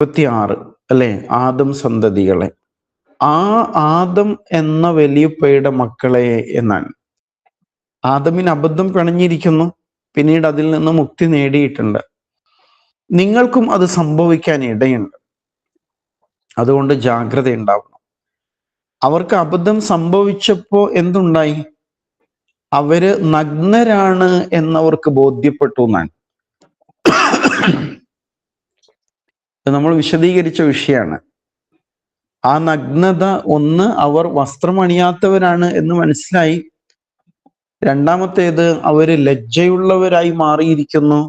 26 അല്ലെ, ആദം സന്തതികളെ. ആ ആദം എന്ന വലിയപ്പയുടെ മക്കളെ എന്നാണ്. ആദമിന് അബദ്ധം പിണഞ്ഞിരിക്കുന്നു, പിന്നീട് അതിൽ നിന്ന് മുക്തി നേടിയിട്ടുണ്ട്. നിങ്ങൾക്കും അത് സംഭവിക്കാൻ ഇടയുണ്ട്. അതുകൊണ്ട് ജാഗ്രത ഉണ്ടാവണം. അവർക്ക് അബദ്ധം സംഭവിച്ചപ്പോ എന്തുണ്ടായി? അവര് നഗ്നരാണ് എന്നവർക്ക് ബോധ്യപ്പെട്ടു എന്നാണ്. നമ്മൾ വിശദീകരിച്ച വിഷയമാണ്. ആ നഗ്നത, ഒന്ന്, അവർ വസ്ത്രം അണിയാത്തവരാണ് എന്ന് മനസ്സിലായി. രണ്ടാമത്തേത്, അവര് ലജ്ജയുള്ളവരായി മാറിയിരിക്കുന്നു,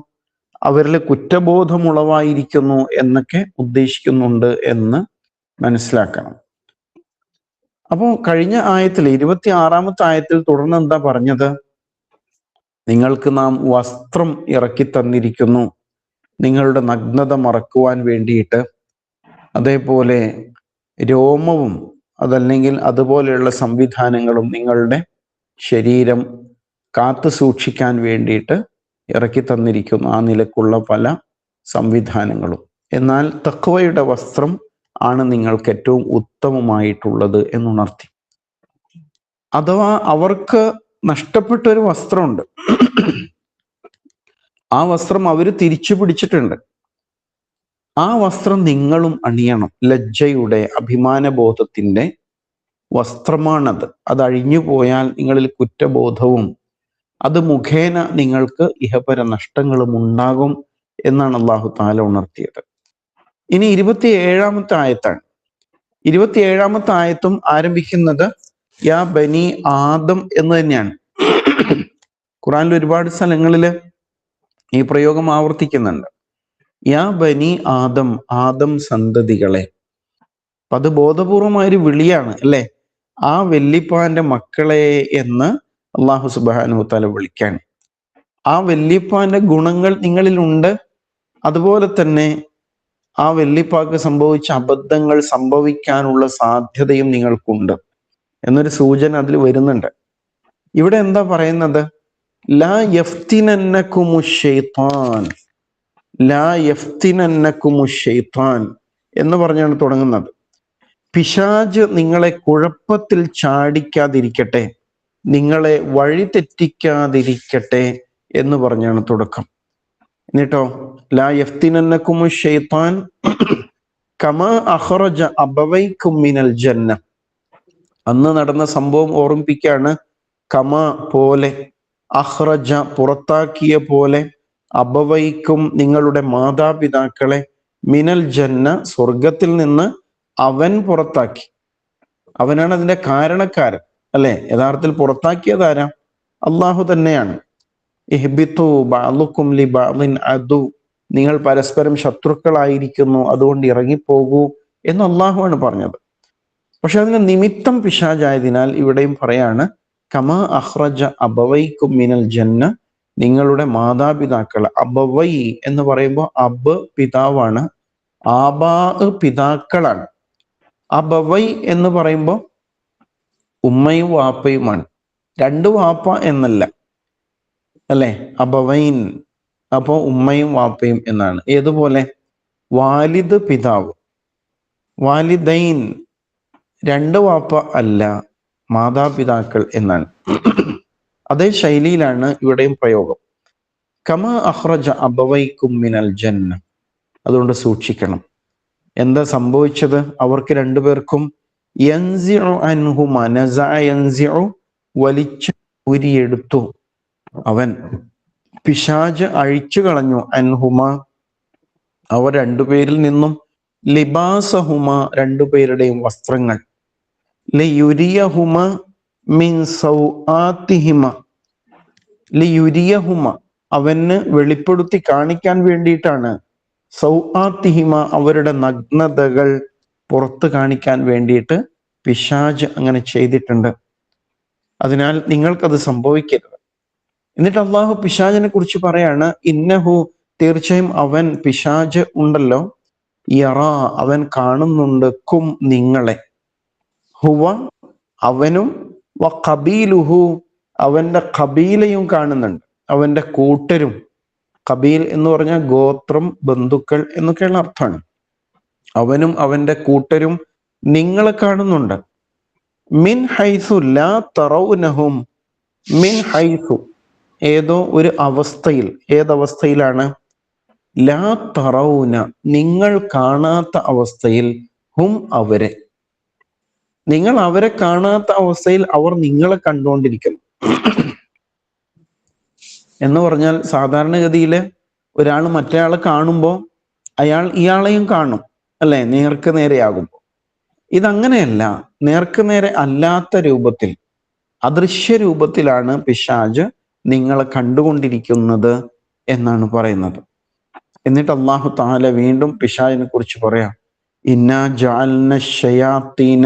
അവരിൽ കുറ്റബോധമുളവായിരിക്കുന്നു എന്നൊക്കെ ഉദ്ദേശിക്കുന്നുണ്ട് എന്ന് മനസ്സിലാക്കണം. അപ്പോൾ കഴിഞ്ഞ ആയത്തിൽ 26-ാമത്തെ ആയത്തിൽ തുടർന്ന് എന്താ പറഞ്ഞത്? നിങ്ങൾക്ക് നാം വസ്ത്രം ഇറക്കി തന്നിരിക്കുന്നു നിങ്ങളുടെ നഗ്നത മറക്കുവാൻ വേണ്ടിയിട്ട്. അതേപോലെ രോമവും അതല്ലെങ്കിൽ അതുപോലെയുള്ള സംവിധാനങ്ങളും നിങ്ങളുടെ ശരീരം കാത്തു സൂക്ഷിക്കാൻ വേണ്ടിയിട്ട് ഇറക്കി തന്നിരിക്കുന്നു, ആ നിലക്കുള്ള പല സംവിധാനങ്ങളും. എന്നാൽ തഖ്വയുടെ വസ്ത്രം ആണ് നിങ്ങൾക്ക് ഏറ്റവും ഉത്തമമായിട്ടുള്ളത് എന്നുണർത്തി. അഥവാ അവർക്ക് നഷ്ടപ്പെട്ടൊരു വസ്ത്രമുണ്ട്, ആ വസ്ത്രം അവര് തിരിച്ചു പിടിച്ചിട്ടുണ്ട്. ആ വസ്ത്രം നിങ്ങളും അണിയണം. ലജ്ജയുടെ, അഭിമാനബോധത്തിന്റെ വസ്ത്രമാണത്. അത് അഴിഞ്ഞു പോയാൽ നിങ്ങളിൽ കുറ്റബോധവും അത് മുഖേന നിങ്ങൾക്ക് ഇഹപര നഷ്ടങ്ങളും ഉണ്ടാകും എന്നാണ് അല്ലാഹു തആല ഉണർത്തിയത്. ഇനി 27-ാമത്തെ ആയത്താണ്. 27-ാമത്തെ ആയത്തും ആരംഭിക്കുന്നത് യാ ബനി ആദം എന്ന് തന്നെയാണ്. ഖുർആനിൽ ഒരുപാട് സ്ഥലങ്ങളിൽ ഈ പ്രയോഗം ആവർത്തിക്കുന്നുണ്ട്. യാ ബനി ആദം, ആദം സന്തതികളെ. അപ്പൊ അത് ബോധപൂർവമായൊരു വിളിയാണ് അല്ലെ. ആ വല്യപ്പാന്റെ മക്കളെ എന്ന് അല്ലാഹു സുബ്ഹാനഹു തആല വിളിക്കാൻ. ആ വല്യപ്പാന്റെ ഗുണങ്ങൾ നിങ്ങളിലുണ്ട്. അതുപോലെ തന്നെ ആ വല്യപ്പാക്ക് സംഭവിച്ച അബദ്ധങ്ങൾ സംഭവിക്കാനുള്ള സാധ്യതയും നിങ്ങൾക്കുണ്ട് എന്നൊരു സൂചന അതിൽ വരുന്നുണ്ട്. ഇവിടെ എന്താ പറയുന്നത്? ലാ യഫ്തിനന്നകുമു ശൈത്താൻ, ലാ യഫ്തിനന്നകുമു ശൈത്താൻ എന്ന് പറഞ്ഞാണ് തുടങ്ങുന്നത്. പിശാച് നിങ്ങളെ കുഴപ്പത്തിൽ ചാടിക്കാതിരിക്കട്ടെ, നിങ്ങളെ വഴിതെറ്റിക്കാതിരിക്കട്ടെ എന്ന് പറഞ്ഞാണ് തുടക്കം. എന്നിട്ടോ ലാ യഫ്തിനന്നകുമു ശൈത്താൻ കമാ അഖറജ അബവൈകും മിനൽ ജന്ന. അന്ന് നടന്ന സംഭവം ഓർമ്മിപ്പിക്കുകയാണ്. കമാ പോലെ, അഖ്റജ പുറത്താക്കിയ പോലെ, അബവൈക്കും നിങ്ങളുടെ മാതാപിതാക്കളെ, മിനൽ ജന്ന സ്വർഗത്തിൽ നിന്ന് അവൻ പുറത്താക്കി. അവനാണ് അതിന്റെ കാരണക്കാരൻ അല്ലെ. യഥാർത്ഥത്തിൽ പുറത്താക്കിയത് ആരാ? അള്ളാഹു തന്നെയാണ്. ഇഹ്ബിതു ബഅലുക്കും ലിബഅലിൻ അദു, നിങ്ങൾ പരസ്പരം ശത്രുക്കളായിരിക്കുന്നു, അതുകൊണ്ട് ഇറങ്ങിപ്പോകൂ എന്ന് അള്ളാഹുവാണ് പറഞ്ഞത്. പക്ഷെ അതിന് നിമിത്തം പിശാചായതിനാൽ ഇവിടെയും പറയാണ് കമാ അഖ്റജ അബവൈക്കും മിനൽ ജന്ന, നിങ്ങളുടെ മാതാപിതാക്കൾ. അബവൈ എന്ന് പറയുമ്പോൾ അബ് പിതാവാണ്, ആബാ പിതാക്കളാണ്. അബവൈ എന്ന് പറയുമ്പോൾ ഉമ്മയും വാപ്പയുമാണ്, രണ്ട് വാപ്പ എന്നല്ല അല്ലെ. അബവൈൻ അപ്പോ ഉമ്മയും വാപ്പയും എന്നാണ്. ഏതുപോലെ വാലിദ് പിതാവ്, വാലിദൈൻ രണ്ട് വാപ്പ അല്ല, മാതാപിതാക്കൾ എന്നാണ്. അതേ ശൈലിയിലാണ് ഇവിടെയും പ്രയോഗം. കമാ അഖ്റജ അബവൈക്കും മിനൽ ജന്ന. അതുകൊണ്ട് സൂക്ഷിക്കണം. എന്താ സംഭവിച്ചത്? അവർക്ക് രണ്ടുപേർക്കും യൻസിഉ അൻഹുമ, നസഅ യൻസിഉ വലിച്ചു ഊരിയെടുത്തു അവൻ, പിശാച് അഴിച്ചു കളഞ്ഞു, അൻഹുമ അവർ രണ്ടുപേരിൽ നിന്നും, ലിബാസഹുമ രണ്ടുപേരുടെയും വസ്ത്രങ്ങൾ, ലിയുരിയഹുമ മിൻ സൗആതിഹിമ, ലിയുരിയഹുമ അവന് വെളിപ്പെടുത്തി കാണിക്കാൻ വേണ്ടിയിട്ടാണ്, സൗആതിഹിമ അവരുടെ നഗ്നതകൾ പുറത്ത് കാണിക്കാൻ വേണ്ടിയിട്ട് പിശാച് അങ്ങനെ ചെയ്തിട്ടുണ്ട്. അതിനാൽ നിങ്ങൾക്കത് സംഭവിക്കരുത്. എന്നിട്ട് അള്ളാഹു പിശാചിനെ കുറിച്ച് പറയാണ്, ഇന്നഹു തീർച്ചയായും അവൻ, പിശാച് ഉണ്ടല്ലോ, യറാ അവൻ കാണുന്നുണ്ട്, കും നിങ്ങളെ, ഹുവ അവനും, വ ഖബീലുഹു അവന്റെ ഖബീലയും കാണുന്നുണ്ട്, അവന്റെ കൂട്ടരും. ഖബീൽ എന്ന് പറഞ്ഞാൽ ഗോത്രം, ബന്ധുക്കൾ എന്നൊക്കെയുള്ള അർത്ഥമാണ്. അവനും അവന്റെ കൂട്ടരും നിങ്ങളെ കാണുന്നുണ്ട്. മിൻ ഹൈസു ലാ തറൗനഹും, മിൻ ഹൈസു ഏതോ ഒരു അവസ്ഥയിൽ, ഏതവസ്ഥയിലാണ്? ലാ തറൗന നിങ്ങൾ കാണാത്ത അവസ്ഥയിൽ, ഹും അവരെ, നിങ്ങൾ അവരെ കാണാത്ത അവസ്ഥയിൽ അവർ നിങ്ങളെ കണ്ടുകൊണ്ടിരിക്കുന്നു. എന്ന് പറഞ്ഞാൽ സാധാരണഗതിയിൽ ഒരാൾ മറ്റേയാളെ കാണുമ്പോൾ അയാൾ ഇയാളെയും കാണും, അല്ലെ? നേർക്ക് നേരെയാകുമ്പോൾ. ഇതങ്ങനെയല്ല. നേർക്ക് നേരെ അല്ലാത്ത രൂപത്തിൽ, അദൃശ്യ രൂപത്തിലാണ് പിശാച് നിങ്ങളെ കണ്ടുകൊണ്ടിരിക്കുന്നത് എന്നാണ് പറയുന്നത്. എന്നിട്ട് അല്ലാഹു തആല വീണ്ടും പിശാചിനെ കുറിച്ച് പറയാം, ഇന്നാ ജഅൽന ശയാത്തീന,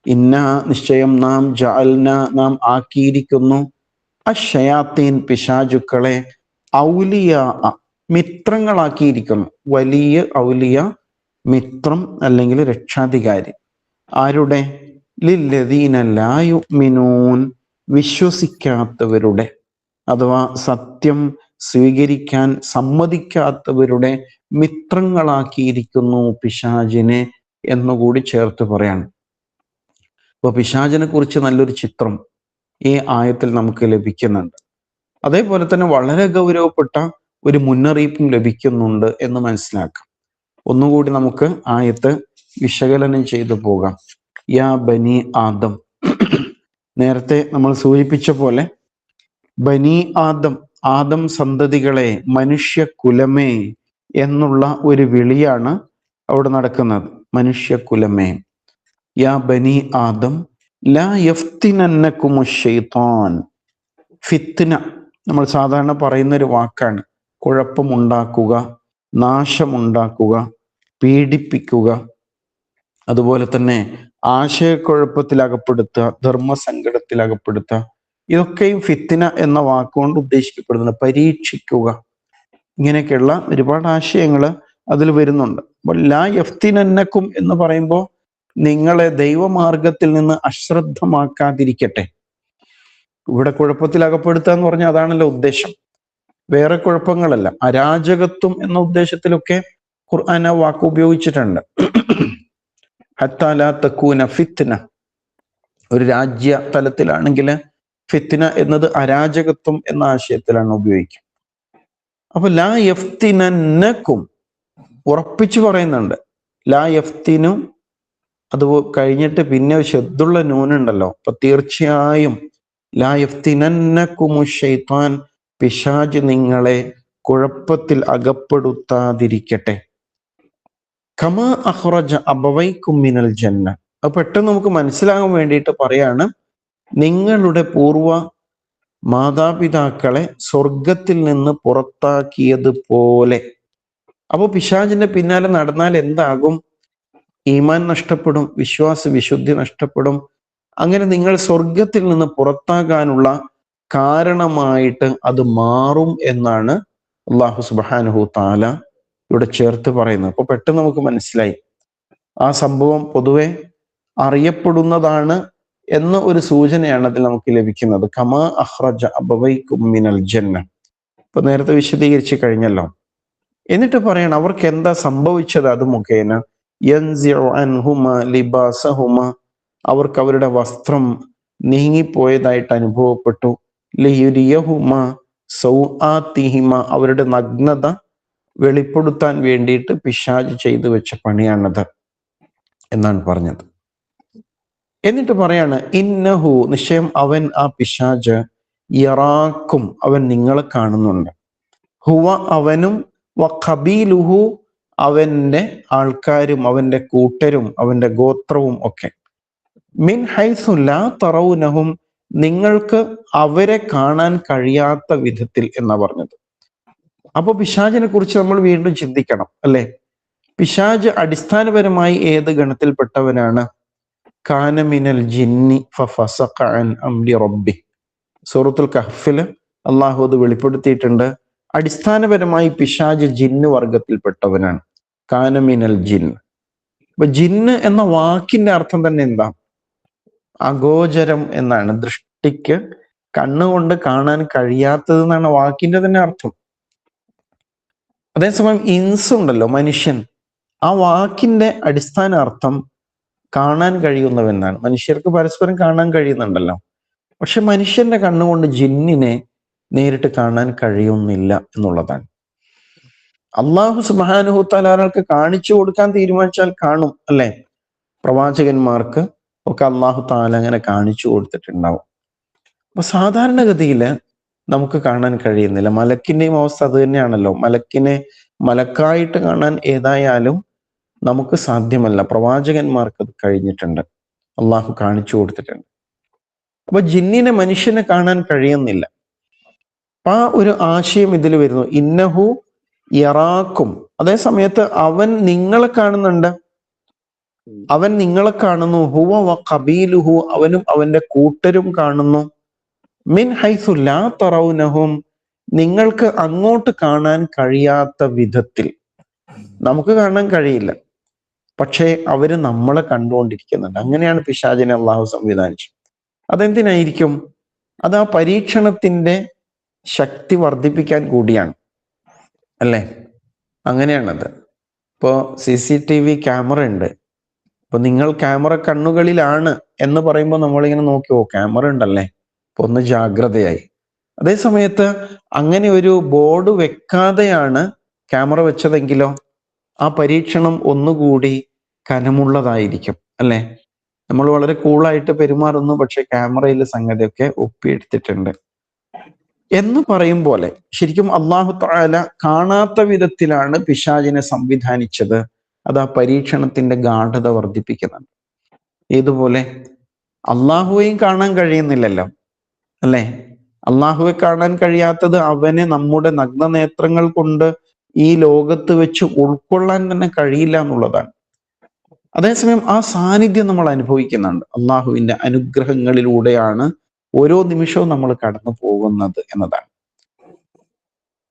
ഇന്നാ നിശ്ചയം നാം, ജഅൽന നാം ആക്കിയിരിക്കുന്നു, അശയാത്തീൻ പിശാചുക്കളെ, ഔലിയ മിത്രങ്ങളാക്കിയിരിക്കുന്നു. വലിയ ഔലിയ മിത്രം അല്ലെങ്കിൽ രക്ഷാധികാരി. ആരുടെ? ലില്ലദീന ലാ യുഅ്മിനൂൻ വിശ്വസിക്കാത്തവരുടെ, അഥവാ സത്യം സ്വീകരിക്കാൻ സമ്മതിക്കാത്തവരുടെ മിത്രങ്ങളാക്കിയിരിക്കുന്നു പിശാചിനെ എന്നുകൂടി ചേർത്ത് പറയാണ്. അപ്പൊ പിശാചിനെ കുറിച്ച് നല്ലൊരു ചിത്രം ഈ ആയത്തിൽ നമുക്ക് ലഭിക്കുന്നുണ്ട്. അതേപോലെ തന്നെ വളരെ ഗൗരവപ്പെട്ട ഒരു മുന്നറിയിപ്പും ലഭിക്കുന്നുണ്ട് എന്ന് മനസ്സിലാക്കാം. ഒന്നുകൂടി നമുക്ക് ആയത്ത് വിശകലനം ചെയ്തു പോകാം. യാ ബനി ആദം, നേരത്തെ നമ്മൾ സൂചിപ്പിച്ച പോലെ ബനി ആദം, ആദം സന്തതികളെ, മനുഷ്യ കുലമേ എന്നുള്ള ഒരു വിളിയാണ് അവിടെ നടക്കുന്നത്. മനുഷ്യ കുലമേ, യാ ബനി ആദം ലാ യഫ്തിനന്നകുമു ശൈത്താൻ. ഫിത്ന നമ്മൾ സാധാരണ പറയുന്ന ഒരു വാക്കാണ്. കുഴപ്പമുണ്ടാക്കുക, നാശമുണ്ടാക്കുക, പീഡിപ്പിക്കുക, അതുപോലെ തന്നെ ആശയക്കുഴപ്പത്തിലകപ്പെടുത്തുക, ധർമ്മസങ്കടത്തിലകപ്പെടുത്തുക. ഇതൊക്കെയും ഫിത്ന എന്ന വാക്കുകൊണ്ട് ഉദ്ദേശിക്കപ്പെടുന്നത്. പരീക്ഷിക്കുക, ഇങ്ങനെയൊക്കെയുള്ള ഒരുപാട് ആശയങ്ങൾ അതിൽ വരുന്നുണ്ട്. അപ്പോൾ ലാ യഫ്തിനന്നക്കും എന്ന് പറയുമ്പോൾ നിങ്ങളെ ദൈവമാർഗത്തിൽ നിന്ന് അശ്രദ്ധമാക്കാതിരിക്കട്ടെ. ഇവിടെ കുഴപ്പത്തിലകപ്പെടുത്തുക എന്ന് പറഞ്ഞാൽ അതാണല്ലോ ഉദ്ദേശം, വേറെ കുഴപ്പങ്ങളല്ല. അരാജകത്വം എന്ന ഉദ്ദേശത്തിലൊക്കെ ഖുർആൻ ആ വാക്ക് ഉപയോഗിച്ചിട്ടുണ്ട്. ഹത്താ ലാ തകൂന ഫിത്ന, ഒരു രാജ്യ തലത്തിലാണെങ്കിൽ ഫിത്ന എന്നത് അരാജകത്വം എന്ന ആശയത്തിലാണ് ഉപയോഗിക്കുക. അപ്പൊ ലാ യഫ്തിനന്നക്കും ഉറപ്പിച്ചു പറയുന്നുണ്ട്. ലാ യഫ്തിനു, അത് കഴിഞ്ഞിട്ട് പിന്നെ ശബ്ദുള്ള നൂനുണ്ടല്ലോ. അപ്പൊ തീർച്ചയായും ലാ യഫ്തിനന്നകുമു ശൈത്താൻ, പിശാച് നിങ്ങളെ കുഴപ്പത്തിൽ അകപ്പെടുത്താതിരിക്കട്ടെ. കമാ അഖ്റജ അബവൈക്കും മിനൽ ജന്ന. അത് പെട്ടെന്ന് നമുക്ക് മനസ്സിലാകാൻ വേണ്ടിയിട്ട് പറയാണ്, നിങ്ങളുടെ പൂർവ മാതാപിതാക്കളെ സ്വർഗത്തിൽ നിന്ന് പുറത്താക്കിയതുപോലെ. അപ്പൊ പിശാചിന്റെ പിന്നാലെ നടന്നാൽ എന്താകും? ഈമാൻ നഷ്ടപ്പെടും, വിശുദ്ധി നഷ്ടപ്പെടും. അങ്ങനെ നിങ്ങൾ സ്വർഗത്തിൽ നിന്ന് പുറത്താകാനുള്ള കാരണമായിട്ട് അത് മാറും എന്നാണ് അല്ലാഹു സുബ്ഹാനഹു തആല ഇവിടെ ചേർത്ത് പറയുന്നത്. അപ്പൊ പെട്ടെന്ന് നമുക്ക് മനസ്സിലായി ആ സംഭവം പൊതുവെ അറിയപ്പെടുന്നതാണ് എന്ന ഒരു സൂചനയാണ് അതിൽ നമുക്ക് ലഭിക്കുന്നത്. കമാ അഖ്റജ അബവൈക്കും മിനൽ ജന്ന. ഇപ്പൊ നേരത്തെ വിശദീകരിച്ച് കഴിഞ്ഞല്ലോ. എന്നിട്ട് പറയണം അവർക്ക് എന്താ സംഭവിച്ചത്. അത് മുഖേന യൻസിഉ അൻഹുമ ലിബാസഹുമ, അവർക്ക് അവരുടെ വസ്ത്രം നീങ്ങിപ്പോയതായിട്ട് അനുഭവപ്പെട്ടു. ലിയുരിയഹുമ സൗആതിഹിമ, അവരുടെ നഗ്നത വെളിപ്പെടുത്താൻ വേണ്ടിയിട്ട് പിശാച് ചെയ്തു വെച്ച പണിയാണത് എന്നാണ് പറഞ്ഞത്. എന്നിട്ട് പറയാണ് ഇന്നഹു, നിശ്ചയം അവൻ, ആ പിശാച്, യറാക്കും അവൻ നിങ്ങളെ കാണുന്നുണ്ട്. ഹുവ അവനും, വ ഖബീലുഹു അവന്റെ ആൾക്കാരും അവന്റെ കൂട്ടരും അവന്റെ ഗോത്രവും ഒക്കെ, മിൻ ഹൈസു ലാ തറൗനഹും നിങ്ങൾക്ക് അവരെ കാണാൻ കഴിയാത്ത വിധത്തിൽ എന്നാ പറഞ്ഞത്. അപ്പൊ പിശാചിനെ കുറിച്ച് നമ്മൾ വീണ്ടും ചിന്തിക്കണം, അല്ലെ? പിശാച് അടിസ്ഥാനപരമായി ഏത് ഗണത്തിൽപ്പെട്ടവനാണ്? കാന മിനൽ ജിന്നി ഫഫസഖ അൻ അംരി റബ്ബി. സൂറത്തുൽ കഹ്ഫില് അള്ളാഹു അത് വെളിപ്പെടുത്തിയിട്ടുണ്ട്. അടിസ്ഥാനപരമായി പിശാച് ജിന്ന് വർഗത്തിൽപ്പെട്ടവനാണ്. കാന മിനൽ ജിന്ന്. അപ്പൊ ജിന്ന് എന്ന വാക്കിന്റെ അർത്ഥം തന്നെ എന്താ? അഗോചരം എന്നാണ്. ദൃഷ്ടിക്ക് കണ്ണുകൊണ്ട് കാണാൻ കഴിയാത്തത് എന്നാണ് വാക്കിന്റെ തന്നെ അർത്ഥം. അതേസമയം ഇൻസ് ഉണ്ടല്ലോ, മനുഷ്യൻ, ആ വാക്കിന്റെ അടിസ്ഥാന അർത്ഥം കാണാൻ കഴിയുന്നവെന്നാണ്. മനുഷ്യർക്ക് പരസ്പരം കാണാൻ കഴിയുന്നുണ്ടല്ലോ. പക്ഷെ മനുഷ്യന്റെ കണ്ണുകൊണ്ട് ജിന്നിനെ നേരിട്ട് കാണാൻ കഴിയുന്നില്ല എന്നുള്ളതാണ്. അള്ളാഹു സുബ്ഹാനഹു തആല ഒരാൾക്ക് കാണിച്ചു കൊടുക്കാൻ തീരുമാനിച്ചാൽ കാണും, അല്ലെ? പ്രവാചകന്മാർക്ക് ഒക്കെ അള്ളാഹു തആല അങ്ങനെ കാണിച്ചു കൊടുത്തിട്ടുണ്ടാവും. അപ്പൊ സാധാരണഗതിയിൽ നമുക്ക് കാണാൻ കഴിയുന്നില്ല. മലക്കിന്റെയും അവസ്ഥ അത് തന്നെയാണല്ലോ. മലക്കിനെ മലക്കായിട്ട് കാണാൻ ഏതായാലും നമുക്ക് സാധ്യമല്ല. പ്രവാചകന്മാർക്ക് അത് കഴിഞ്ഞിട്ടുണ്ട്, അള്ളാഹു കാണിച്ചു കൊടുത്തിട്ടുണ്ട്. അപ്പൊ ജിന്നിനെ മനുഷ്യനെ കാണാൻ കഴിയുന്നില്ല. ആ ഒരു ആശയം ഇതിൽ വരുന്നു. ഇന്നഹു യറാക്കും, അതേ സമയത്ത് അവൻ നിങ്ങളെ കാണുന്നുണ്ട്, അവൻ നിങ്ങളെ കാണുന്നു. ഹുവ വ ഖബീലുഹു, അവനും അവന്റെ കൂട്ടരും കാണുന്നു. മിൻ ഹൈസു ലാ തറൗനഹും, നിങ്ങൾക്ക് അങ്ങോട്ട് കാണാൻ കഴിയാത്ത വിധത്തിൽ. നമുക്ക് കാണാൻ കഴിയില്ല, പക്ഷേ അവര് നമ്മളെ കണ്ടുകൊണ്ടിരിക്കുന്നുണ്ട്. അങ്ങനെയാണ് പിശാചിനെ അള്ളാഹു സംവിധാനിച്ചത്. അതെന്തിനായിരിക്കും? അത് ആ പരീക്ഷണത്തിന്റെ ശക്തി വർദ്ധിപ്പിക്കാൻ കൂടിയാണ്, അല്ലേ? അങ്ങനെയാണത്. ഇപ്പോ CCTV ക്യാമറ ഉണ്ട്. ഇപ്പൊ നിങ്ങൾ ക്യാമറ കണ്ണുകളിലാണ് എന്ന് പറയുമ്പോൾ നമ്മളിങ്ങനെ നോക്കി, ക്യാമറ ഉണ്ടല്ലേ, ഇപ്പൊ ഒന്ന് ജാഗ്രതയായി. അതേ സമയത്ത് അങ്ങനെ ഒരു ബോർഡ് വെക്കാതെയാണ് ക്യാമറ വെച്ചതെങ്കിലോ ആ പരീക്ഷണം ഒന്നുകൂടി കനമുള്ളതായിരിക്കും, അല്ലെ? നമ്മൾ വളരെ കൂളായിട്ട് പെരുമാറുന്നു, പക്ഷെ ക്യാമറയിൽ സംഗതിയൊക്കെ ഒപ്പിയെടുത്തിട്ടുണ്ട് എന്ന് പറയും പോലെ ശരിക്കും അള്ളാഹു തആല കാണാത്ത വിധത്തിലാണ് പിശാചിനെ സംവിധാനിച്ചത്. അത് ആ പരീക്ഷണത്തിന്റെ ഗാഢത വർദ്ധിപ്പിക്കുന്നുണ്ട്. ഇതുപോലെ അള്ളാഹുവേയും കാണാൻ കഴിയുന്നില്ലല്ലോ, അല്ലെ? അള്ളാഹുവെ കാണാൻ കഴിയാത്തത് അവനെ നമ്മുടെ നഗ്നനേത്രങ്ങൾ കൊണ്ട് ഈ ലോകത്ത് വെച്ച് ഉൾക്കൊള്ളാൻ തന്നെ കഴിയില്ല എന്നുള്ളതാണ്. അതേസമയം ആ സാന്നിധ്യം നമ്മൾ അനുഭവിക്കുന്നുണ്ട്. അള്ളാഹുവിന്റെ അനുഗ്രഹങ്ങളിലൂടെയാണ് ഓരോ നിമിഷവും നമ്മൾ കടന്നു പോകുന്നത് എന്നതാണ്.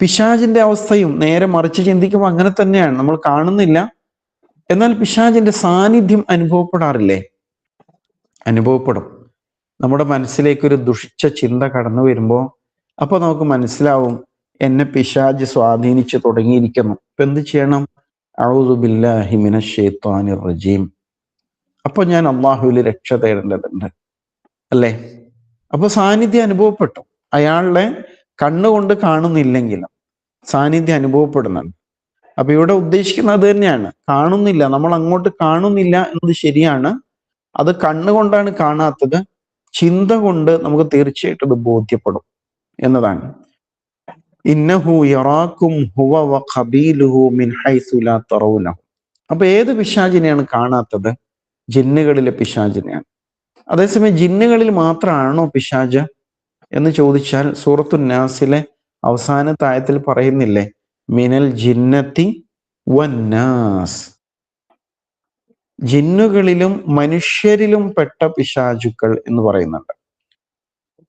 പിശാചിന്റെ അവസ്ഥയും നേരെ മറിച്ച് ചിന്തിക്കുമ്പോൾ അങ്ങനെ തന്നെയാണ്. നമ്മൾ കാണുന്നില്ല, എന്നാൽ പിശാചിന്റെ സാന്നിധ്യം അനുഭവപ്പെടാറില്ലേ? അനുഭവപ്പെടും. നമ്മുടെ മനസ്സിലേക്ക് ഒരു ദുഷിച്ച ചിന്ത കടന്നു വരുമ്പോൾ അപ്പൊ നമുക്ക് മനസ്സിലാവും എന്നെ പിശാച് സ്വാധീനിച്ചു തുടങ്ങിയിരിക്കുന്നു. ഇപ്പൊ എന്ത് ചെയ്യണം? അഊദു ബില്ലാഹി മിനശ് ശൈത്വാനിർ റജീം. അപ്പൊ ഞാൻ അള്ളാഹുവിൽ രക്ഷ തേടേണ്ടതുണ്ട്, അല്ലേ? അപ്പൊ സാന്നിധ്യം അനുഭവപ്പെട്ടു. അയാളുടെ കണ്ണുകൊണ്ട് കാണുന്നില്ലെങ്കിലും സാന്നിധ്യം അനുഭവപ്പെടുന്നുണ്ട്. അപ്പൊ ഇവിടെ ഉദ്ദേശിക്കുന്നത് അത് തന്നെയാണ്. കാണുന്നില്ല, നമ്മൾ അങ്ങോട്ട് കാണുന്നില്ല എന്നത് ശരിയാണ്. അത് കണ്ണുകൊണ്ടാണ് കാണാത്തത്. ചിന്ത കൊണ്ട് നമുക്ക് തീർച്ചയായിട്ടും അത് ബോധ്യപ്പെടും എന്നതാണ്. ഇന്നഹു യറാക്കും ഹുവ വ ഖബീലുഹു മിൻ ഹൈസു ലാ തറൗനഹു. അപ്പൊ ഏത് പിശാചിനെയാണ് കാണാത്തത്? ജിന്നുകളിലെ പിശാചിനെയാണ്. അതേസമയം ജിന്നുകളിൽ മാത്രമാണോ പിശാച് എന്ന് ചോദിച്ചാൽ സൂറത്തുൻ നാസിലെ അവസാനത്തെ ആയത്തിൽ പറയുന്നില്ലേ, മിനൽ ജിന്നത്തി വന്നാസ്, ജിന്നുകളിലും മനുഷ്യരിലും പെട്ട പിശാചുക്കൾ എന്ന് പറയുന്നുണ്ട്.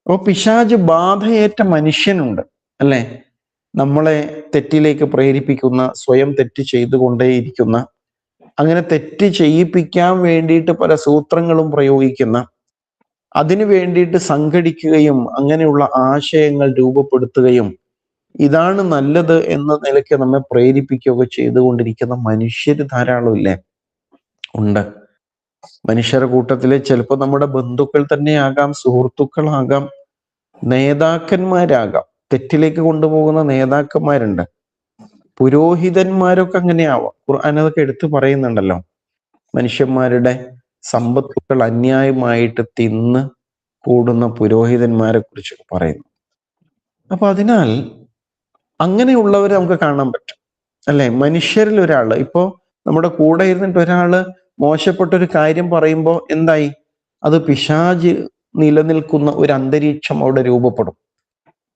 അപ്പോൾ പിശാച് ബാധയേറ്റ മനുഷ്യനുണ്ട്, അല്ലെ? നമ്മളെ തെറ്റിലേക്ക് പ്രേരിപ്പിക്കുന്ന, സ്വയം തെറ്റ് ചെയ്തുകൊണ്ടേയിരിക്കുന്ന, അങ്ങനെ തെറ്റ് ചെയ്യിപ്പിക്കാൻ വേണ്ടിയിട്ട് പല സൂത്രങ്ങളും പ്രയോഗിക്കുന്ന, അതിനു വേണ്ടിയിട്ട് സംഘടിക്കുകയും അങ്ങനെയുള്ള ആശയങ്ങൾ രൂപപ്പെടുത്തുകയും ഇതാണ് നല്ലത് എന്ന നിലയ്ക്ക് നമ്മെ പ്രേരിപ്പിക്കുകയൊക്കെ ചെയ്തുകൊണ്ടിരിക്കുന്ന മനുഷ്യര് ധാരാളം ഇല്ലേ? ഉണ്ട്. മനുഷ്യരുടെ കൂട്ടത്തില് ചിലപ്പോൾ നമ്മുടെ ബന്ധുക്കൾ തന്നെയാകാം, സുഹൃത്തുക്കളാകാം, നേതാക്കന്മാരാകാം. തെറ്റിലേക്ക് കൊണ്ടുപോകുന്ന നേതാക്കന്മാരുണ്ട്. പുരോഹിതന്മാരൊക്കെ അങ്ങനെയാവാം. ഖുർആൻ അതൊക്കെ എടുത്തു പറയുന്നുണ്ടല്ലോ. മനുഷ്യന്മാരുടെ സമ്പത്തുക്കൾ അന്യായമായിട്ട് തിന്ന് കൂടുന്ന പുരോഹിതന്മാരെ കുറിച്ചൊക്കെ പറയുന്നു. അപ്പൊ അതിനാൽ അങ്ങനെയുള്ളവരെ നമുക്ക് കാണാൻ പറ്റും, അല്ലെ? മനുഷ്യരിൽ ഒരാള്, ഇപ്പോ നമ്മുടെ കൂടെ ഇരുന്നിട്ട് ഒരാള് മോശപ്പെട്ടൊരു കാര്യം പറയുമ്പോൾ എന്തായി? അത് പിശാച് നിലനിൽക്കുന്ന ഒരു അന്തരീക്ഷം അവിടെ രൂപപ്പെടും.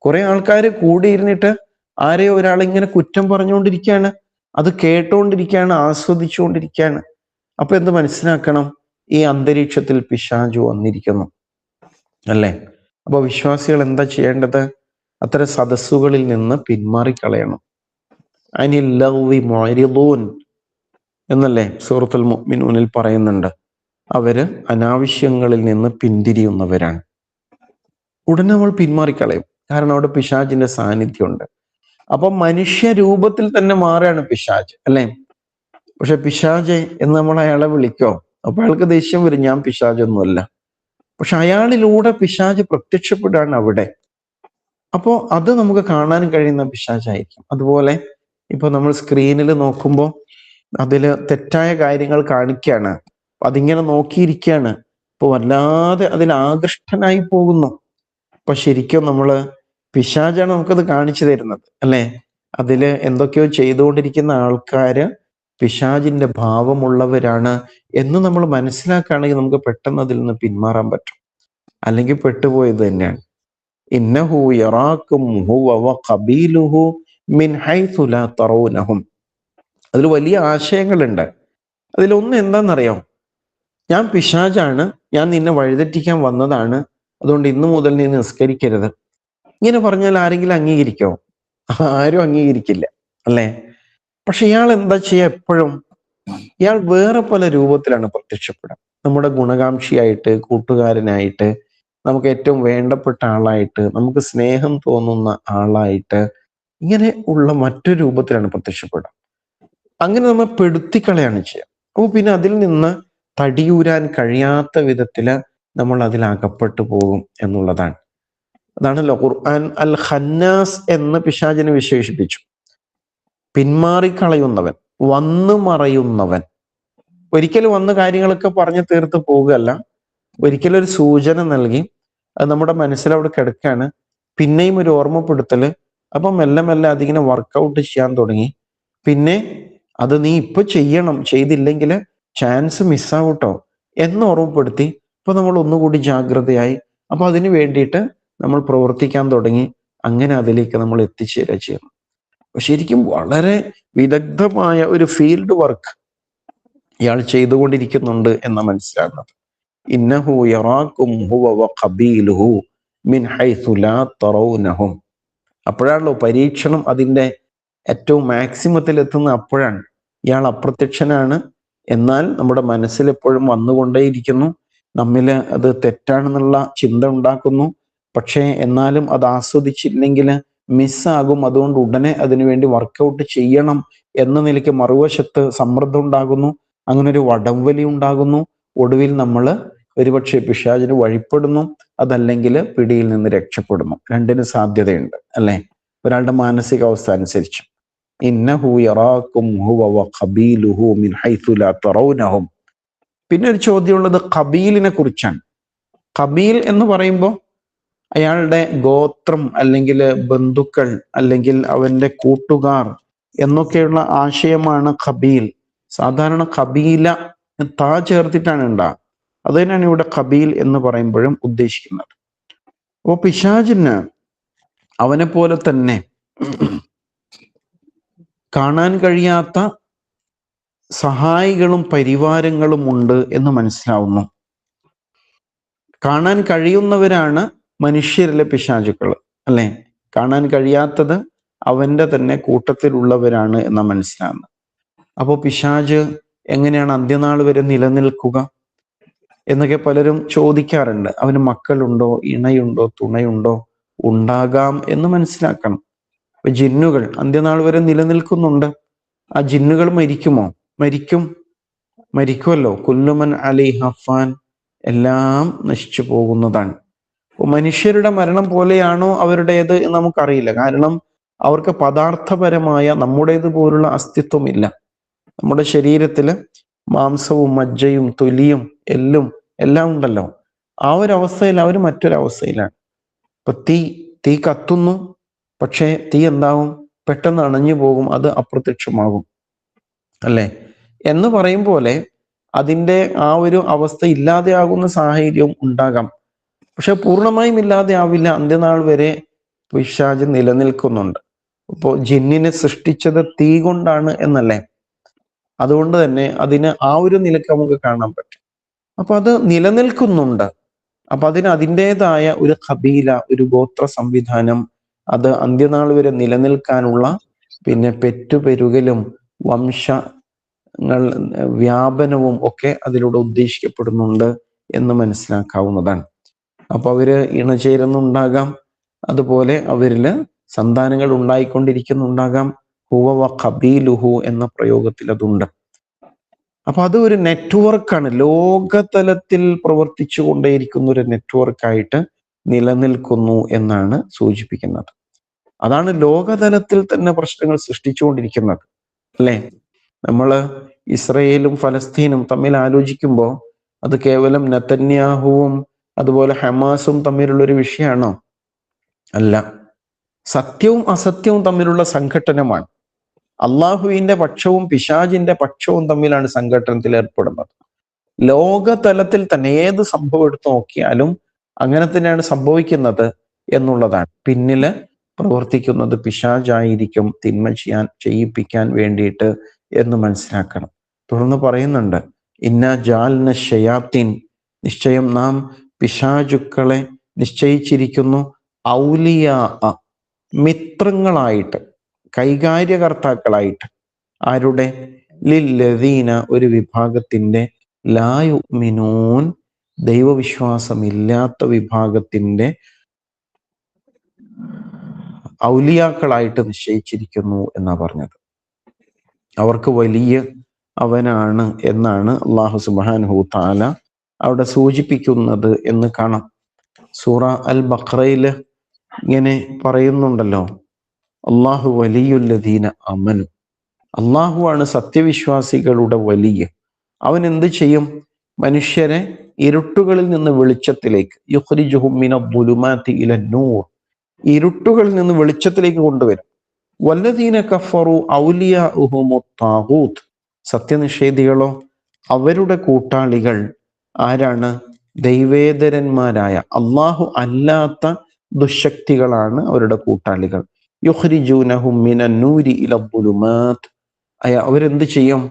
കുറെ ആൾക്കാർ കൂടിയിരുന്നിട്ട് ആരെയോ ഒരാൾ ഇങ്ങനെ കുറ്റം പറഞ്ഞുകൊണ്ടിരിക്കുകയാണ്, അത് കേട്ടുകൊണ്ടിരിക്കുകയാണ്, ആസ്വദിച്ചുകൊണ്ടിരിക്കുകയാണ്. അപ്പൊ എന്ത് മനസ്സിലാക്കണം? ഈ അന്തരീക്ഷത്തിൽ പിശാച് വന്നിരിക്കുന്നു, അല്ലേ? അപ്പൊ വിശ്വാസികൾ എന്താ ചെയ്യേണ്ടത്? അത്തരം സദസ്സുകളിൽ നിന്ന് പിന്മാറിക്കളയണം. അനിൽ ലഗ്വി മുഅ്രിദൂൻ എന്നല്ലേ സൂറത്തുൽ മുഅ്മിനൂനിൽ പറയുന്നുണ്ട്. അവര് അനാവശ്യങ്ങളിൽ നിന്ന് പിന്തിരിയുന്നവരാണ്. ഉടനെ നമ്മൾ പിന്മാറിക്കളയും, കാരണം അവിടെ പിശാചിന്റെ സാന്നിധ്യമുണ്ട്. അപ്പൊ മനുഷ്യ രൂപത്തിൽ തന്നെ മാറുകയാണ് പിശാച്, അല്ലെ? പക്ഷെ പിശാചെ എന്ന് നമ്മൾ അയാളെ വിളിക്കോ? അപ്പൊ അയാൾക്ക് ദേഷ്യം വരും, ഞാൻ പിശാചൊന്നുമല്ല. പക്ഷെ അയാളിലൂടെ പിശാച് പ്രത്യക്ഷപ്പെടുകയാണ് അവിടെ. അപ്പോൾ അത് നമുക്ക് കാണാൻ കഴിയുന്ന പിശാചായിരിക്കും. അതുപോലെ ഇപ്പൊ നമ്മൾ സ്ക്രീനിൽ നോക്കുമ്പോൾ അതില് തെറ്റായ കാര്യങ്ങൾ കാണിക്കുകയാണ്, അതിങ്ങനെ നോക്കിയിരിക്കുകയാണ്. ഇപ്പൊ വല്ലാതെ അതിൽ ആകൃഷ്ടനായി പോകുന്നു. അപ്പൊ ശരിക്കും നമ്മള് പിശാചാണ് നമുക്കത് കാണിച്ചു തരുന്നത്, അല്ലെ? അതില് എന്തൊക്കെയോ ചെയ്തുകൊണ്ടിരിക്കുന്ന ആൾക്കാര് പിശാചിന്റെ ഭാവമുള്ളവരാണ് എന്ന് നമ്മൾ മനസ്സിലാക്കുകയാണെങ്കിൽ നമുക്ക് പെട്ടെന്ന് അതിൽ നിന്ന് പിന്മാറാൻ പറ്റും. അല്ലെങ്കിൽ പെട്ടുപോയത് തന്നെയാണ്. ഇന്നഹു യറാക്കും ഹുവ വഖബീലുഹു മിൻ ഹൈഥു ലാ തറൗനഹും. അതിൽ വലിയ ആശയങ്ങളുണ്ട്. അതിലൊന്ന് എന്താണെന്നറിയാം? ഞാൻ പിശാചാണ്, ഞാൻ നിന്നെ വഴിതെറ്റിക്കാൻ വന്നതാണ്, അതുകൊണ്ട് ഇന്നു മുതൽ നീ നിസ്കരിക്കരുത്. ഇങ്ങനെ പറഞ്ഞാൽ ആരെങ്കിലും അംഗീകരിക്കോ? ആരും അംഗീകരിക്കില്ല, അല്ലേ? പക്ഷെ ഇയാൾ എന്താ ചെയ്യുക? എപ്പോഴും ഇയാൾ വേറെ പല രൂപത്തിലാണ് പ്രത്യക്ഷപ്പെടുക. നമ്മുടെ ഗുണകാംക്ഷിയായിട്ട്, കൂട്ടുകാരനായിട്ട്, നമുക്ക് ഏറ്റവും വേണ്ടപ്പെട്ട ആളായിട്ട്, നമുക്ക് സ്നേഹം തോന്നുന്ന ആളായിട്ട്, ഇങ്ങനെ ഉള്ള മറ്റൊരു രൂപത്തിലാണ് പ്രത്യക്ഷപ്പെടുക. അങ്ങനെ നമ്മൾ പെടുത്തിക്കളയാണ് ചെയ്യുക. അപ്പോൾ പിന്നെ അതിൽ നിന്ന് തടിയൂരാൻ കഴിയാത്ത വിധത്തില് നമ്മൾ അതിൽ അകപ്പെട്ടു പോകും എന്നുള്ളതാണ്. അതാണല്ലോ ഖുർആൻ അൽ ഖന്നാസ് എന്ന് പിശാചിനെ വിശേഷിപ്പിച്ചു. പിന്മാറിക്കളയുന്നവൻ, വന്നു മറയുന്നവൻ. ഒരിക്കലും വന്ന കാര്യങ്ങളൊക്കെ പറഞ്ഞു തീർത്ത് പോകുകയല്ല, ഒരിക്കലും ഒരു സൂചന നൽകി അത് നമ്മുടെ മനസ്സിൽ അവിടെ കിടക്കാണ്, പിന്നെയും ഒരു ഓർമ്മപ്പെടുത്തല്. അപ്പം മെല്ലെ മെല്ലെ അതിങ്ങനെ വർക്കൗട്ട് ചെയ്യാൻ തുടങ്ങി. പിന്നെ അത് നീ ഇപ്പൊ ചെയ്യണം, ചെയ്തില്ലെങ്കിൽ ചാൻസ് മിസ്സാവട്ടോ എന്ന് ഓർമ്മപ്പെടുത്തി. ഇപ്പൊ നമ്മൾ ഒന്നുകൂടി ജാഗ്രതയായി. അപ്പൊ അതിന് വേണ്ടിയിട്ട് നമ്മൾ പ്രവർത്തിക്കാൻ തുടങ്ങി. അങ്ങനെ അതിലേക്ക് നമ്മൾ എത്തിച്ചേരുക ചെയ്യണം. ശരിക്കും വളരെ വിദഗ്ധമായ ഒരു ഫീൽഡ് വർക്ക് ഇയാൾ ചെയ്തുകൊണ്ടിരിക്കുന്നുണ്ട് എന്ന് മനസ്സിലാകുന്നത്. ഇന്നഹു യറാക്കും ഹുവ വഖബീലുഹു മിൻ ഹൈഥു ലാ തറൗനഹും. അപ്പോഴാണല്ലോ പരീക്ഷണം അതിൻ്റെ ഏറ്റവും മാക്സിമത്തിൽ എത്തുന്ന. അപ്പോഴാണ് ഇയാൾ അപ്രത്യക്ഷനാണ്, എന്നാൽ നമ്മുടെ മനസ്സിൽ എപ്പോഴും വന്നുകൊണ്ടേയിരിക്കുന്നു. നമ്മിൽ അത് തെറ്റാണെന്നുള്ള ചിന്ത ഉണ്ടാക്കുന്നു. പക്ഷേ എന്നാലും അത് ആസ്വദിച്ചില്ലെങ്കിൽ മിസ്സാകും. അതുകൊണ്ട് ഉടനെ അതിനുവേണ്ടി വർക്കൗട്ട് ചെയ്യണം എന്ന നിലയ്ക്ക് മറുവശത്ത് സമ്മർദ്ദം ഉണ്ടാകുന്നു. അങ്ങനെ ഒരു വടംവലി ഉണ്ടാകുന്നു. ഒടുവിൽ നമ്മൾ ഒരുപക്ഷെ പിശാചിന് വഴിപ്പെടുന്നു, അതല്ലെങ്കിൽ പിടിയിൽ നിന്ന് രക്ഷപ്പെടുന്നു. രണ്ടിന് സാധ്യതയുണ്ട്, അല്ലെ? ഒരാളുടെ മാനസികാവസ്ഥ അനുസരിച്ച്. ഇന്നഹു യറാക്കും ഹുവ വഖബീലുഹു മിൻ ഹൈഥു ലാ തറൗനഹും. പിന്നെ ഒരു ചോദ്യമുള്ളത് ഖബീലിനെ കുറിച്ചാണ്. ഖബീൽ എന്ന് പറയുമ്പോൾ അയാളുടെ ഗോത്രം, അല്ലെങ്കിൽ ബന്ധുക്കൾ, അല്ലെങ്കിൽ അവന്റെ കൂട്ടുകാർ എന്നൊക്കെയുള്ള ആശയമാണ് ഖബീൽ. സാധാരണ ഖബീല താ ചേർത്തിട്ടാണ് ഉണ്ടാകുക. അത് തന്നെയാണ് ഇവിടെ ഖബീൽ എന്ന് പറയുമ്പോഴും ഉദ്ദേശിക്കുന്നത്. അപ്പോൾ പിശാചിന് അവനെ പോലെ തന്നെ കാണാൻ കഴിയാത്ത സഹായികളും പരിവാരങ്ങളും ഉണ്ട് എന്ന് മനസ്സിലാവുന്നു. കാണാൻ കഴിയുന്നവരാണ് മനുഷ്യരിലെ പിശാചുക്കൾ, അല്ലെ? കാണാൻ കഴിയാത്തത് അവന്റെ തന്നെ കൂട്ടത്തിലുള്ളവരാണ് എന്ന് മനസ്സിലാവുന്നത്. അപ്പോൾ പിശാച് എങ്ങനെയാണ് അന്ത്യനാൾ വരെ നിലനിൽക്കുക എന്നൊക്കെ പലരും ചോദിക്കാറുണ്ട്. അവന് മക്കളുണ്ടോ, ഇണയുണ്ടോ, തുണയുണ്ടോ? ഉണ്ടാകാം എന്ന് മനസ്സിലാക്കണം. അപ്പൊ ജിന്നുകൾ അന്ത്യനാൾ വരെ നിലനിൽക്കുന്നുണ്ട്. ആ ജിന്നുകൾ മരിക്കുമോ? മരിക്കുമല്ലോ. കുല്ലുമൻ അലൈഹ ഫാൻ, എല്ലാം നശിച്ചു പോകുന്നതാണ്. മനുഷ്യരുടെ മരണം പോലെയാണോ അവരുടേത് എന്ന് നമുക്കറിയില്ല. കാരണം അവർക്ക് പദാർത്ഥപരമായ നമ്മുടേത് പോലുള്ള അസ്തിത്വമില്ല. നമ്മുടെ ശരീരത്തിൽ മാംസവും മജ്ജയും തൊലിയും എല്ലും എല്ലാം ഉണ്ടല്ലോ. ആ ഒരു അവസ്ഥയിൽ അവർ മറ്റൊരവസ്ഥയിലാണ്. ഇപ്പൊ തീ കത്തുന്നു, പക്ഷേ തീ എന്താവും? പെട്ടെന്ന് അണഞ്ഞു പോകും, അത് അപ്രത്യക്ഷമാകും, അല്ലെ? എന്ന് പറയും പോലെ അതിൻ്റെ ആ ഒരു അവസ്ഥ ഇല്ലാതെയാകുന്ന സാഹചര്യവും ഉണ്ടാകാം. പക്ഷെ പൂർണ്ണമായും ഇല്ലാതെ ആവില്ല. അന്ത്യനാൾ വരെ പിശാച് നിലനിൽക്കുന്നുണ്ട്. ഇപ്പോൾ ജിന്നിനെ സൃഷ്ടിച്ചത് തീ കൊണ്ടാണ് എന്നല്ലേ? അതുകൊണ്ട് തന്നെ അതിന് ആ ഒരു നിലക്ക് നമുക്ക് കാണാൻ പറ്റും. അപ്പൊ അത് നിലനിൽക്കുന്നുണ്ട്. അപ്പൊ അതിന് അതിൻ്റെതായ ഒരു ഖബീല, ഒരു ഗോത്ര സംവിധാനം, അത് അന്ത്യനാൾ വരെ നിലനിൽക്കാനുള്ള പിന്നെ പെറ്റുപെരുകലും വംശങ്ങൾ വ്യാപനവും ഒക്കെ അതിലൂടെ ഉദ്ദേശിക്കപ്പെടുന്നുണ്ട് എന്ന് മനസ്സിലാക്കാവുന്നതാണ്. അപ്പൊ അവര് ഇണചേരുന്നുണ്ടാകാം, അതുപോലെ അവരില് സന്താനങ്ങൾ ഉണ്ടായിക്കൊണ്ടിരിക്കുന്നുണ്ടാകാം. ഹുവ വ ഖബീലുഹു എന്ന പ്രയോഗത്തിൽ അതുണ്ട്. അപ്പൊ അത് ഒരു നെറ്റ്വർക്കാണ്, ലോകതലത്തിൽ പ്രവർത്തിച്ചു കൊണ്ടേയിരിക്കുന്ന ഒരു നെറ്റ്വർക്കായിട്ട് നിലനിൽക്കുന്നു എന്നാണ് സൂചിപ്പിക്കുന്നത്. അതാണ് ലോകതലത്തിൽ തന്നെ പ്രശ്നങ്ങൾ സൃഷ്ടിച്ചുകൊണ്ടിരിക്കുന്നത്, അല്ലേ? നമ്മള് ഇസ്രയേലും ഫലസ്തീനും തമ്മിൽ ആലോചിക്കുമ്പോൾ അത് കേവലം നെതന്യാഹുവും അതുപോലെ ഹമാസും തമ്മിലുള്ള ഒരു വിഷയമാണോ? അല്ല. സത്യവും അസത്യവും തമ്മിലുള്ള സംഘട്ടനമാണ്. അള്ളാഹുവിന്റെ പക്ഷവും പിശാചിന്റെ പക്ഷവും തമ്മിലാണ് സംഘട്ടനത്തിൽ ഏർപ്പെടുന്നത്. ലോകതലത്തിൽ തന്നെ ഏത് സംഭവം എടുത്തു നോക്കിയാലും അങ്ങനെ തന്നെയാണ് സംഭവിക്കുന്നത് എന്നുള്ളതാണ്. പിന്നില് പ്രവർത്തിക്കുന്നത് പിശാചായിരിക്കും, തിന്മ ചെയ്യിപ്പിക്കാൻ വേണ്ടിയിട്ട് എന്ന് മനസ്സിലാക്കണം. തുടർന്ന് പറയുന്നുണ്ട്, ഇന്നാ ജാൽന ശയാത്തീൻ, നിശ്ചയം നാം പിശാചുക്കളെ നിശ്ചയിച്ചിരിക്കുന്നു, ഔലിയാ, മിത്രങ്ങളായിട്ട്, കൈകാര്യകർത്താക്കളായിട്ട്. ആരുടെ? ലില്ലദീന, ഒരു വിഭാഗത്തിന്റെ, ലാ യുഅ്മിനൂൻ, ദൈവവിശ്വാസമില്ലാത്ത വിഭാഗത്തിന്റെ ഔലിയാക്കളായിട്ട് നിശ്ചയിച്ചിരിക്കുന്നു എന്നാ പറഞ്ഞത്. അവർക്ക് വലിയ അവനാണ് എന്നാണ് അല്ലാഹു സുബ്ഹാനഹു തആല അവിടെ സൂചിപ്പിക്കുന്നത് എന്ന് കാണാം. സൂറ അൽ ബഖറയില് ഇങ്ങനെ പറയുന്നുണ്ടല്ലോ, അല്ലാഹു വലിയുല്ലദീന അമനു, അള്ളാഹുവാണ് സത്യവിശ്വാസികളുടെ വലിയ. അവൻ എന്ത് ചെയ്യും? മനുഷ്യരെ ഇരുട്ടുകളിൽ നിന്ന് വെളിച്ചത്തിലേക്ക്, യുഖ്രിജുഹും മിനദ്ദുലുമാതി ഇലന്നൂർ, ഇരുട്ടുകളിൽ നിന്ന് വെളിച്ചത്തിലേക്ക് കൊണ്ടുവരും. വല്ലദീന കഫറു ഔലിയാഉഹുമുത് താഗൂത്ത്, സത്യനിഷേധികളോ അവരുടെ കൂട്ടാളികൾ ആരാണ്? ദൈവേതരന്മാരായ, അള്ളാഹു അല്ലാത്ത ദുശക്തികളാണ് അവരുടെ കൂട്ടാളികൾ. യുഖ്രിജൂനഹും മിനന്നൂരി ഇലദ്ദുലുമാത്, അവരെന്ത് ചെയ്യും?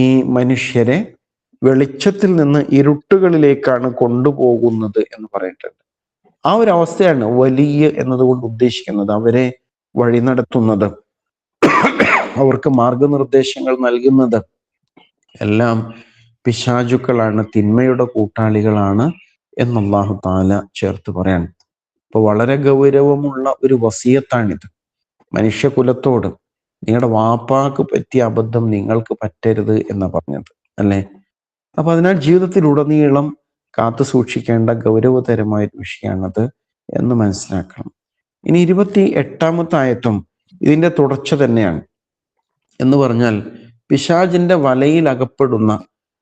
ഈ മനുഷ്യരെ വെളിച്ചത്തിൽ നിന്ന് ഇരുട്ടുകളിലേക്കാണ് കൊണ്ടുപോകുന്നത് എന്ന് പറയുന്നുണ്ട്. ആ ഒരു അവസ്ഥയാണ് വലിയ എന്നതുകൊണ്ട് ഉദ്ദേശിക്കുന്നത്. അവരെ വഴി നടത്തുന്നത്, അവർക്ക് മാർഗനിർദ്ദേശങ്ങൾ നൽകുന്നത് എല്ലാം പിശാചുക്കളാണ്, തിന്മയുടെ കൂട്ടാളികളാണ് എന്ന് അല്ലാഹു തആല ചേർത്ത് പറയാൻ. അപ്പൊ വളരെ ഗൗരവമുള്ള ഒരു വസിയത്താണിത് മനുഷ്യകുലത്തോട്. നിങ്ങളുടെ വാപ്പാക്ക് പറ്റിയ അബദ്ധം നിങ്ങൾക്ക് പറ്റരുത് എന്ന് പറഞ്ഞത്, അല്ലേ? അപ്പൊ അതിനാൽ ജീവിതത്തിലുടനീളം കാത്തു സൂക്ഷിക്കേണ്ട ഗൗരവതരമായ വിഷയമാണത് എന്ന് മനസ്സിലാക്കണം. ഇനി 28-ാമത്തെ ആയത്തും ഇതിന്റെ തുടർച്ച തന്നെയാണ്. എന്ന് പറഞ്ഞാൽ, പിശാചിന്റെ വലയിൽ അകപ്പെടുന്ന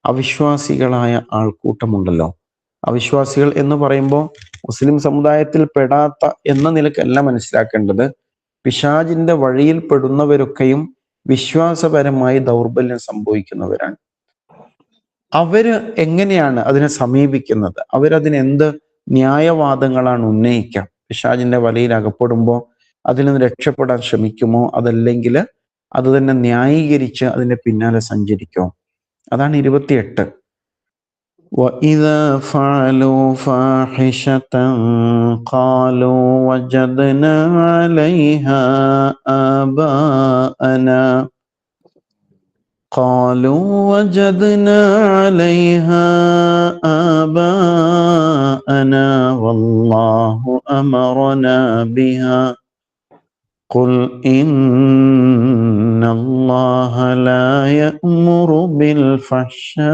അവിശ്വാസികളായ ആൾക്കൂട്ടമുണ്ടല്ലോ. അവിശ്വാസികൾ എന്ന് പറയുമ്പോൾ മുസ്ലിം സമുദായത്തിൽ പെടാത്ത എന്ന നിലക്കല്ല മനസ്സിലാക്കേണ്ടത്. പിശാചിന്റെ വഴിയിൽ പെടുന്നവരൊക്കെയും വിശ്വാസപരമായി ദൗർബല്യം സംഭവിക്കുന്നവരാണ്. അവര് എങ്ങനെയാണ് അതിനെ സമീപിക്കുന്നത്? അവരതിനെന്ത് ന്യായവാദങ്ങളാണ് ഉന്നയിക്കുക? പിശാചിന്റെ വലയിൽ അകപ്പെടുമ്പോൾ അതിൽ നിന്ന് രക്ഷപ്പെടാൻ ശ്രമിക്കുമോ, അതല്ലെങ്കിൽ അത് തന്നെ ന്യായീകരിച്ച് അതിന്റെ പിന്നാലെ സഞ്ചരിക്കുമോ? അതാണ് 28. وَإِذَا فَعَلُوا فَاحِشَةً قَالُوا وَجَدْنَا عَلَيْهَا آبَاءَنَا قالوا وجدنا عليها آباءنا والله أمرنا بها قل إن الله لا يأمر بالفحشاء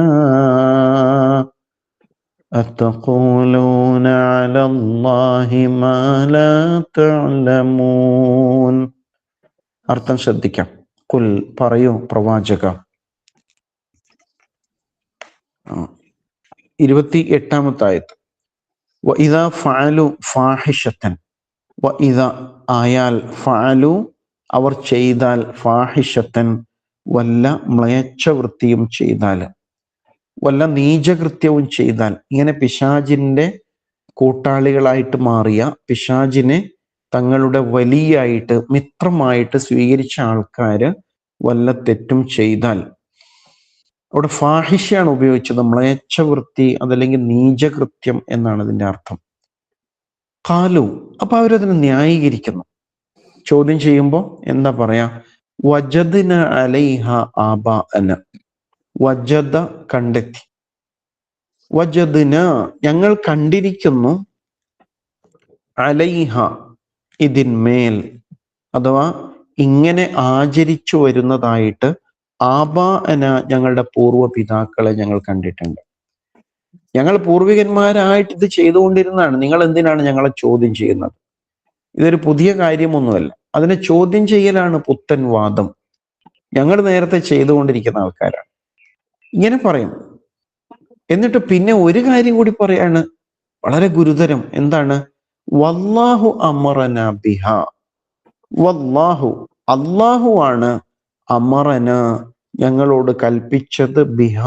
أتقولون على الله ما لا تعلمون. അർത്ഥം ശ്രദ്ധിക്കാം. കുൽ, പറയൂ പ്രവാചക. 28-ാമത്തെ ആയത്ത്. വഇദാ ഫഅലു ഫാഹിഷത്തൻ, വഇദാ ആയാൽ, ഫഅലു അവർ ചെയ്താൽ, ഫാഹിഷത്തൻ വല്ല മ്ലേച്ഛവൃത്തിയും ചെയ്താൽ, വല്ല നീചകൃത്യവും ചെയ്താൽ, ഇങ്ങനെ പിശാചിന്റെ കൂട്ടാളികളായിട്ട് മാറിയ, പിശാചിനെ തങ്ങളുടെ വലിയായിട്ട് മിത്രമായിട്ട് സ്വീകരിച്ച ആൾക്കാര് വല്ല തെറ്റും ചെയ്താൽ, അവിടെ ഫാഹിഷയാണ് ഉപയോഗിച്ചത്, മ്ലേച്ഛവൃത്തി അതല്ലെങ്കിൽ നീചകൃത്യം എന്നാണ് അതിന്റെ അർത്ഥം. ഖാലു, അപ്പൊ അവരതിനെ ന്യായീകരിക്കുന്നു. ചോദ്യം ചെയ്യുമ്പോൾ എന്താ പറയാ? വജദ്ന അലൈഹ ആബാഅന, വജദ കണ്ടെത്തി, വജദ്ന ഞങ്ങൾ കണ്ടിരിക്കുന്നു, അലൈഹ ഇതിന്മേൽ, അഥവാ ഇങ്ങനെ ആചരിച്ചു വരുന്നതായിട്ട് ആബാഅന, ഞങ്ങളുടെ പൂർവ്വ പിതാക്കളെ ഞങ്ങൾ കണ്ടിട്ടുണ്ട്. ഞങ്ങൾ പൂർവികന്മാരായിട്ട് ഇത് ചെയ്തുകൊണ്ടിരുന്നതാണ്. നിങ്ങൾ എന്തിനാണ് ഞങ്ങളെ ചോദ്യം ചെയ്യുന്നത്? ഇതൊരു പുതിയ കാര്യമൊന്നുമല്ല. അതിനെ ചോദ്യം ചെയ്യലാണ് പുത്തൻ വാദം. ഞങ്ങൾ നേരത്തെ ചെയ്തുകൊണ്ടിരിക്കുന്ന ആൾക്കാരാണ്. ഇങ്ങനെ പറയും. എന്നിട്ട് പിന്നെ ഒരു കാര്യം കൂടി പറയാണ്, വളരെ ഗുരുതരം. എന്താണ്? വല്ലാഹു അമറന ബിഹ. വല്ലാഹു, അല്ലാഹു ആണ് അമറന, ഞങ്ങളോട് കൽപ്പിച്ചത്, ബിഹ,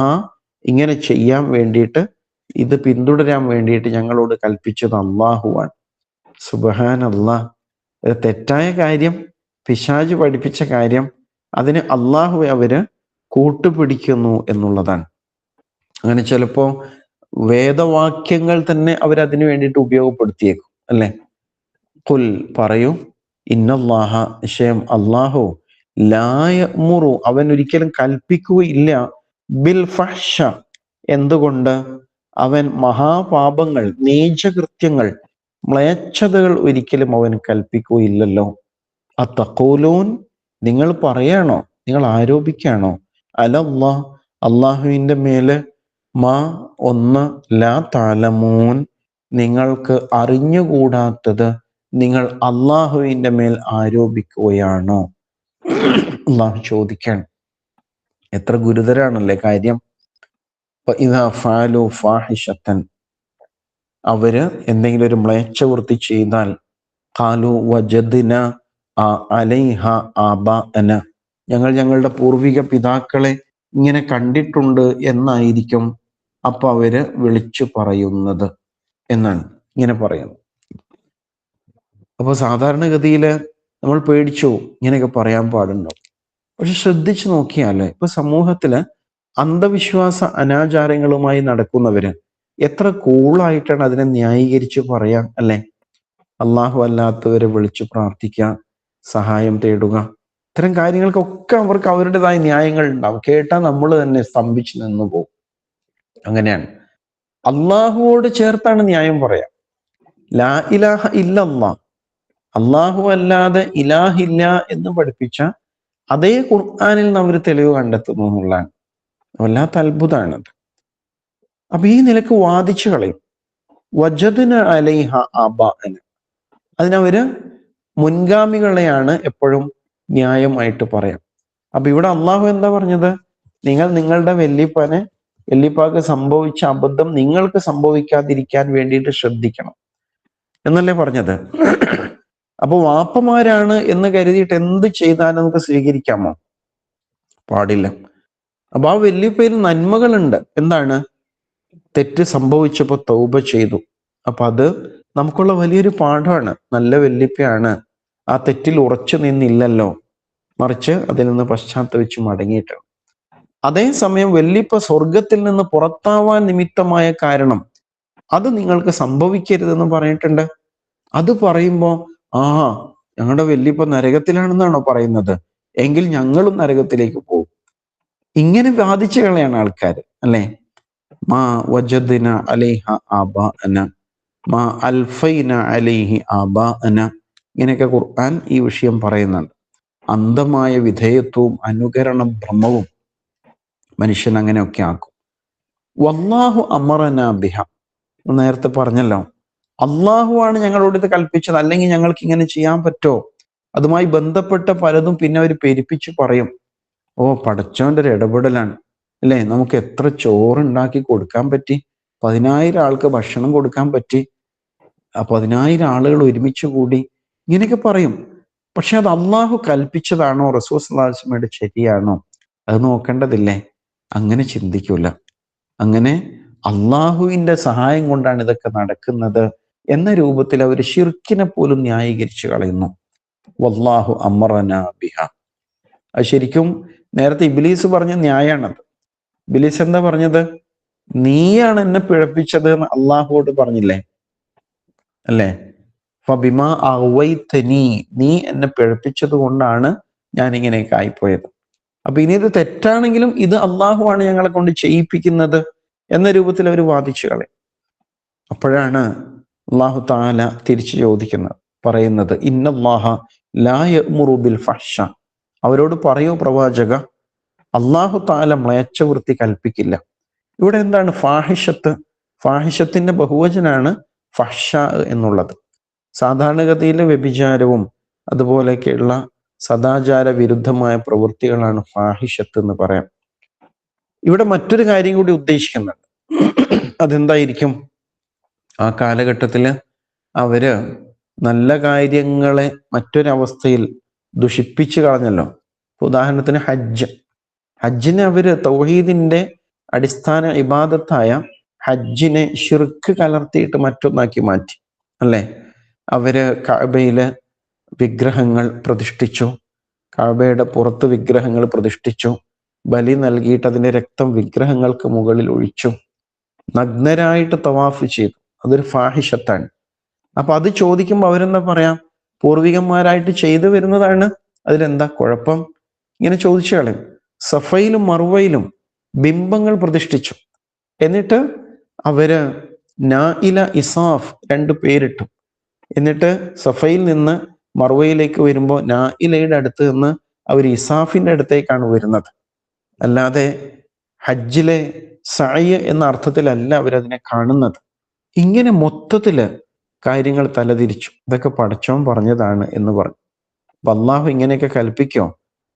ഇങ്ങനെ ചെയ്യാൻ വേണ്ടിയിട്ട്, ഇത് പിന്തുടരാൻ വേണ്ടിയിട്ട് ഞങ്ങളോട് കൽപ്പിച്ചത് അല്ലാഹുവാണ്. സുബ്ഹാനല്ലാഹ്. ഒരു തെറ്റായ കാര്യം, പിശാച് പഠിപ്പിച്ച കാര്യം, അതിന് അല്ലാഹുവെ അവര് കൂട്ടുപിടിക്കുന്നു എന്നുള്ളതാണ്. അങ്ങനെ ചിലപ്പോ വേദവാക്യങ്ങൾ തന്നെ അവരതിനു വേണ്ടിയിട്ട് ഉപയോഗപ്പെടുത്തിയേക്കും, അല്ലെ? ഖുൽ, പറയൂ, ഇന്നല്ലാഹ, നിശ്ചയം അല്ലാഹു, ലാ യഅ്മുറു, അവൻ ഒരിക്കലും കൽപ്പിക്കുകയില്ല, ബിൽ ഫഹ്ശ, എന്തുകൊണ്ട്? അവൻ മഹാപാപങ്ങൾ, നീചകൃത്യങ്ങൾ, മ്ലേച്ഛതകൾ ഒരിക്കലും അവൻ കൽപ്പിക്കുകയില്ലല്ലോ. അത്തഖൂലൂൻ, നിങ്ങൾ പറയാണോ, നിങ്ങൾ ആരോപിക്കാണോ, അലല്ലാഹ്, അള്ളാഹുവിന്റെ മേല്, മാ, ഒന്ന്, ലാ തഅലമൂൻ, നിങ്ങൾക്ക് അറിഞ്ഞുകൂടാത്തത് നിങ്ങൾ അള്ളാഹുവിന്റെ മേൽ ആരോപിക്കുകയാണോ? അള്ളാഹു ചോദിക്കാൻ. എത്ര ഗുരുതരാണല്ലേ കാര്യം. ഇദാ ഫഅലു ഫാഹിഷത്തൻ, അവര് എന്തെങ്കിലും ഒരു മ്ലേച്ഛവൃത്തി ചെയ്താൽ, ഖാലു വജദ്ന അലൈഹ ആബാഅന, ഞങ്ങൾ ഞങ്ങളുടെ പൂർവിക പിതാക്കളെ ഇങ്ങനെ കണ്ടിട്ടുണ്ട് എന്നായിരിക്കും അപ്പൊ അവര് വിളിച്ചു പറയുന്നത് എന്നാണ് ഇങ്ങനെ പറയുന്നത്. അപ്പൊ സാധാരണഗതിയിൽ നമ്മൾ പേടിച്ചു, ഇങ്ങനെയൊക്കെ പറയാൻ പാടുണ്ടോ? പക്ഷെ ശ്രദ്ധിച്ചു നോക്കിയാല് ഇപ്പൊ സമൂഹത്തില് അന്ധവിശ്വാസ അനാചാരങ്ങളുമായി നടക്കുന്നവര് എത്ര കൂളായിട്ടാണ് അതിനെ ന്യായീകരിച്ച് പറയാം, അല്ലെ? അള്ളാഹു അല്ലാത്തവരെ വിളിച്ചു പ്രാർത്ഥിക്കുക, സഹായം തേടുക, ഇത്തരം കാര്യങ്ങൾക്കൊക്കെ അവർക്ക് അവരുടേതായ ന്യായങ്ങൾ ഉണ്ടാവും. കേട്ടാൽ നമ്മൾ തന്നെ സ്തംഭിച്ചു നിന്നു പോകും. അങ്ങനെയാണ്. അള്ളാഹുവോട് ചേർത്താണ് ന്യായം പറയാം. ലാ ഇലാഹ ഇല്ലല്ലാഹ്, അള്ളാഹു അല്ലാതെ ഇലാഹില്ല എന്ന് പഠിപ്പിച്ച അതേ ഖുർആനിൽ നിന്ന് അവർ തെളിവ് കണ്ടെത്തുന്നു എന്നുള്ളതാണ്. വല്ലാത്ത അത്ഭുതമാണത്. അപ്പൊ ഈ നിലക്ക് വാദിച്ചു കളയും. വജദ്ന അലൈഹ ആബാഅന, അതിനവര് മുൻഗാമികളെയാണ് എപ്പോഴും ന്യായമായിട്ട് പറയാം. അപ്പൊ ഇവിടെ അള്ളാഹു എന്താ പറഞ്ഞത്? നിങ്ങൾ നിങ്ങളുടെ വല്യപ്പാക്ക് സംഭവിച്ച അബദ്ധം നിങ്ങൾക്ക് സംഭവിക്കാതിരിക്കാൻ വേണ്ടിയിട്ട് ശ്രദ്ധിക്കണം എന്നല്ലേ പറഞ്ഞത്. അപ്പൊ വാപ്പമാരാണ് എന്ന് കരുതിയിട്ട് എന്ത് ചെയ്താലും നമുക്ക് സ്വീകരിക്കാമോ? പാടില്ല. അപ്പൊ ആ വല്യപ്പയിൽ നന്മകളുണ്ട്. എന്താണ്? തെറ്റ് സംഭവിച്ചപ്പോൾ തൗബ ചെയ്തു. അപ്പൊ അത് നമുക്കുള്ള വലിയൊരു പാഠമാണ്. നല്ല വല്യപ്പയാണ്, ആ തെറ്റിൽ ഉറച്ചു നിന്നില്ലല്ലോ, മറിച്ച് അതിൽ നിന്ന് പശ്ചാത്തപിച്ച് മടങ്ങിയിട്ടാണ്. അതേസമയം വല്യപ്പ സ്വർഗത്തിൽ നിന്ന് പുറത്താവാൻ നിമിത്തമായ കാരണം അത് നിങ്ങൾക്ക് സംഭവിക്കരുതെന്ന് പറഞ്ഞിട്ടുണ്ട്. അത് പറയുമ്പോ, ഞങ്ങളുടെ വല്യപ്പ നരകത്തിലാണെന്നാണോ പറയുന്നത്? എങ്കിൽ ഞങ്ങളും നരകത്തിലേക്ക് പോകും. ഇങ്ങനെ വാദിച്ചു കളയാണ് ആൾക്കാർ, അല്ലെ? മാ വജദ്ന അലൈഹ ആബാഅന, മാ അൽഫൈന അലൈഹി ആബാഅന, ഇങ്ങനെയൊക്കെ ഖുർആൻ ഈ വിഷയം പറയുന്നുണ്ട്. അന്ധമായ വിധേയത്വവും അനുകരണ ഭ്രമവും മനുഷ്യൻ അങ്ങനെയൊക്കെ ആക്കും. വല്ലാഹു അമറന ബിഹ, നേരത്തെ പറഞ്ഞല്ലോ, അള്ളാഹുവാണ് ഞങ്ങളോട് ഇത് കൽപ്പിച്ചത്, അല്ലെങ്കിൽ ഞങ്ങൾക്ക് ഇങ്ങനെ ചെയ്യാൻ പറ്റോ? അതുമായി ബന്ധപ്പെട്ട പലതും പിന്നെ അവർ പെരുപ്പിച്ച് പറയും. പടച്ചോന്റെ ഒരു ഇടപെടലാണ്, അല്ലെ? നമുക്ക് എത്ര ചോറുണ്ടാക്കി കൊടുക്കാൻ പറ്റി, 10,000 ആൾക്ക് ഭക്ഷണം കൊടുക്കാൻ പറ്റി, 10,000 ആളുകൾ ഒരുമിച്ച് കൂടി, ഇങ്ങനെയൊക്കെ പറയും. പക്ഷെ അത് അള്ളാഹു കൽപ്പിച്ചതാണോ, റസൂൽ സ്വല്ലല്ലാഹു അലൈഹി വസല്ലമയുടെ ശരിയാണോ, അത് നോക്കേണ്ടതില്ലേ? അങ്ങനെ ചിന്തിക്കൂല. അങ്ങനെ അള്ളാഹുവിന്റെ സഹായം കൊണ്ടാണ് ഇതൊക്കെ നടക്കുന്നത് എന്ന രൂപത്തിൽ അവർ ശിർക്കിനെ പോലും ന്യായീകരിച്ചു കളയുന്നു. വല്ലാഹു അമറന ബിഹ. അത് ശരിക്കും നേരത്തെ ഇബ്ലീസ് പറഞ്ഞ ന്യായാണത്. ഇബ്ലീസ് എന്താ പറഞ്ഞത്? നീയാണ് എന്നെ പിഴപ്പിച്ചത് എന്ന് അള്ളാഹുവോട് പറഞ്ഞില്ലേ, അല്ലേ? ഫബിമാ അഗ്വൈതനീ, നീ എന്നെ പിഴപ്പിച്ചത് കൊണ്ടാണ് ഞാൻ ഇങ്ങനെയൊക്കെ ആയിപ്പോയത്. അപ്പൊ ഇനി ഇത് തെറ്റാണെങ്കിലും ഇത് അള്ളാഹുവാണ് ഞങ്ങളെ കൊണ്ട് ചെയ്യിപ്പിക്കുന്നത് എന്ന രൂപത്തിൽ അവർ വാദിച്ചു കളയും. അപ്പോഴാണ് അള്ളാഹു തആല തിരിച്ചു ചോദിക്കുന്നത്, പറയുന്നത്, ഇന്നല്ലാഹ ലാ യഅ്മുറു ബിൽ ഫഹ്ശ, അവരോട് പറയൂ പ്രവാചക, അള്ളാഹു താല മ്ലേച്ഛവൃത്തി കൽപ്പിക്കില്ല. ഇവിടെ എന്താണ് ഫാഹിഷത്ത്? ഫാഹിഷത്തിന്റെ ബഹുവചനാണ് ഫഹ്ഷ എന്നുള്ളത്. സാധാരണഗതിയിൽ വ്യഭിചാരവും അതുപോലെയൊക്കെയുള്ള സദാചാര വിരുദ്ധമായ പ്രവൃത്തികളാണ് ഫാഹിഷത്ത് എന്ന് പറയാം. ഇവിടെ മറ്റൊരു കാര്യം കൂടി ഉദ്ദേശിക്കുന്നുണ്ട്. അതെന്തായിരിക്കും? ആ കാലഘട്ടത്തിൽ അവര് നല്ല കാര്യങ്ങളെ മറ്റൊരവസ്ഥയിൽ ദുഷിപ്പിച്ചു കളഞ്ഞല്ലോ. ഉദാഹരണത്തിന് ഹജ്ജിനെ അവര് തൗഹീദിന്റെ അടിസ്ഥാന ഇബാദത്തായ ഹജ്ജിനെ ശിർക്ക് കലർത്തിയിട്ട് മറ്റൊന്നാക്കി മാറ്റി, അല്ലേ? അവര് കഅബയിലെ വിഗ്രഹങ്ങൾ പ്രതിഷ്ഠിച്ചു, കഅബയുടെ പുറത്ത് വിഗ്രഹങ്ങൾ പ്രതിഷ്ഠിച്ചു, ബലി നൽകിയിട്ട് അതിന്റെ രക്തം വിഗ്രഹങ്ങൾക്ക് മുകളിൽ ഒഴിച്ചു, നഗ്നരായിട്ട് തവാഫ് ചെയ്തു. അതൊരു ഫാഹിഷത്താണ്. അപ്പൊ അത് ചോദിക്കുമ്പോൾ അവരെന്താ പറയാം? പൂർവികന്മാരായിട്ട് ചെയ്തു വരുന്നതാണ്, അതിലെന്താ കുഴപ്പം? ഇങ്ങനെ ചോദിച്ചു കളയും. സഫയിലും മറുവയിലും ബിംബങ്ങൾ പ്രതിഷ്ഠിച്ചു. എന്നിട്ട് അവര് നായില, ഇസാഫ് 2 പേരിട്ടു. എന്നിട്ട് സഫയിൽ നിന്ന് മറുവയിലേക്ക് വരുമ്പോൾ നായിലയുടെ അടുത്ത് നിന്ന് അവർ ഇസാഫിന്റെ അടുത്തേക്കാണ് വരുന്നത്. അല്ലാതെ ഹജ്ജിലെ സഅയ് എന്ന അർത്ഥത്തിലല്ല അവരതിനെ കാണുന്നത്. ഇങ്ങനെ മൊത്തത്തില് കാര്യങ്ങൾ തലതിരിച്ചു. ഇതൊക്കെ പടച്ചോൻ പറഞ്ഞതാണ് എന്ന് പറഞ്ഞു. അപ്പൊ അള്ളാഹു ഇങ്ങനെയൊക്കെ കൽപ്പിക്കോ?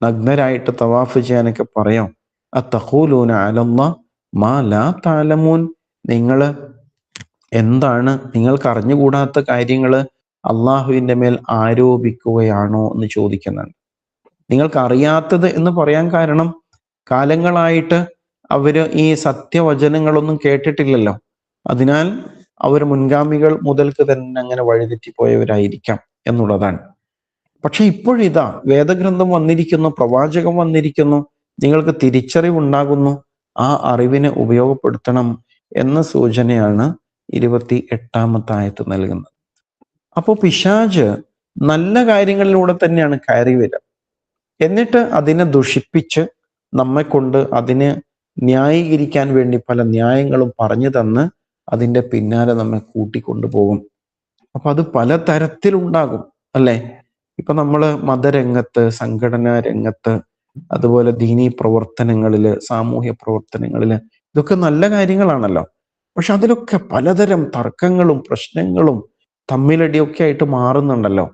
നഗ്നരായിട്ട് തവാഫ് ചെയ്യാനൊക്കെ പറയോ? അത്തഖൂലൂന അലല്ലാഹ് മാ ലാ തഅലമൂൻ. നിങ്ങള് എന്താണ്, നിങ്ങൾക്ക് അറിഞ്ഞുകൂടാത്ത കാര്യങ്ങള് അള്ളാഹുവിന്റെ മേൽ ആരോപിക്കുകയാണോ എന്ന് ചോദിക്കുന്നുണ്ട്. നിങ്ങൾക്ക് അറിയാത്തത് എന്ന് പറയാൻ കാരണം, കാലങ്ങളായിട്ട് അവര് ഈ സത്യവചനങ്ങളൊന്നും കേട്ടിട്ടില്ലല്ലോ. അതിനാൽ അവർ മുൻഗാമികൾ മുതൽക്ക് തന്നെ അങ്ങനെ വഴിതെറ്റിപ്പോയവരായിരിക്കാം എന്നുള്ളതാണ്. പക്ഷെ ഇപ്പോഴിതാ വേദഗ്രന്ഥം വന്നിരിക്കുന്നു, പ്രവാചകം വന്നിരിക്കുന്നു, നിങ്ങൾക്ക് തിരിച്ചറിവുണ്ടാകുന്നു, ആ അറിവിനെ ഉപയോഗപ്പെടുത്തണം എന്ന സൂചനയാണ് 28-ാമത്തെ ആയത്ത് നൽകുന്നത്. അപ്പോൾ പിശാച് നല്ല കാര്യങ്ങളിലൂടെ തന്നെയാണ് കയറി വരിക. എന്നിട്ട് അതിനെ ദുഷിപ്പിച്ച് നമ്മെ കൊണ്ട് അതിനെ ന്യായീകരിക്കാൻ വേണ്ടി പല ന്യായങ്ങളും പറഞ്ഞു തന്ന് അതിൻ്റെ പിന്നാലെ നമ്മെ കൂട്ടിക്കൊണ്ടുപോകും. അപ്പൊ അത് പല തരത്തിലുണ്ടാകും, അല്ലേ? ഇപ്പൊ നമ്മള് മതരംഗത്ത്, സംഘടനാ രംഗത്ത്, അതുപോലെ ദീനീ പ്രവർത്തനങ്ങളില്, സാമൂഹ്യ പ്രവർത്തനങ്ങളില്, ഇതൊക്കെ നല്ല കാര്യങ്ങളാണല്ലോ. പക്ഷെ അതിലൊക്കെ പലതരം തർക്കങ്ങളും പ്രശ്നങ്ങളും തമ്മിലടിയൊക്കെ ആയിട്ട് മാറുന്നുണ്ടല്ലോ.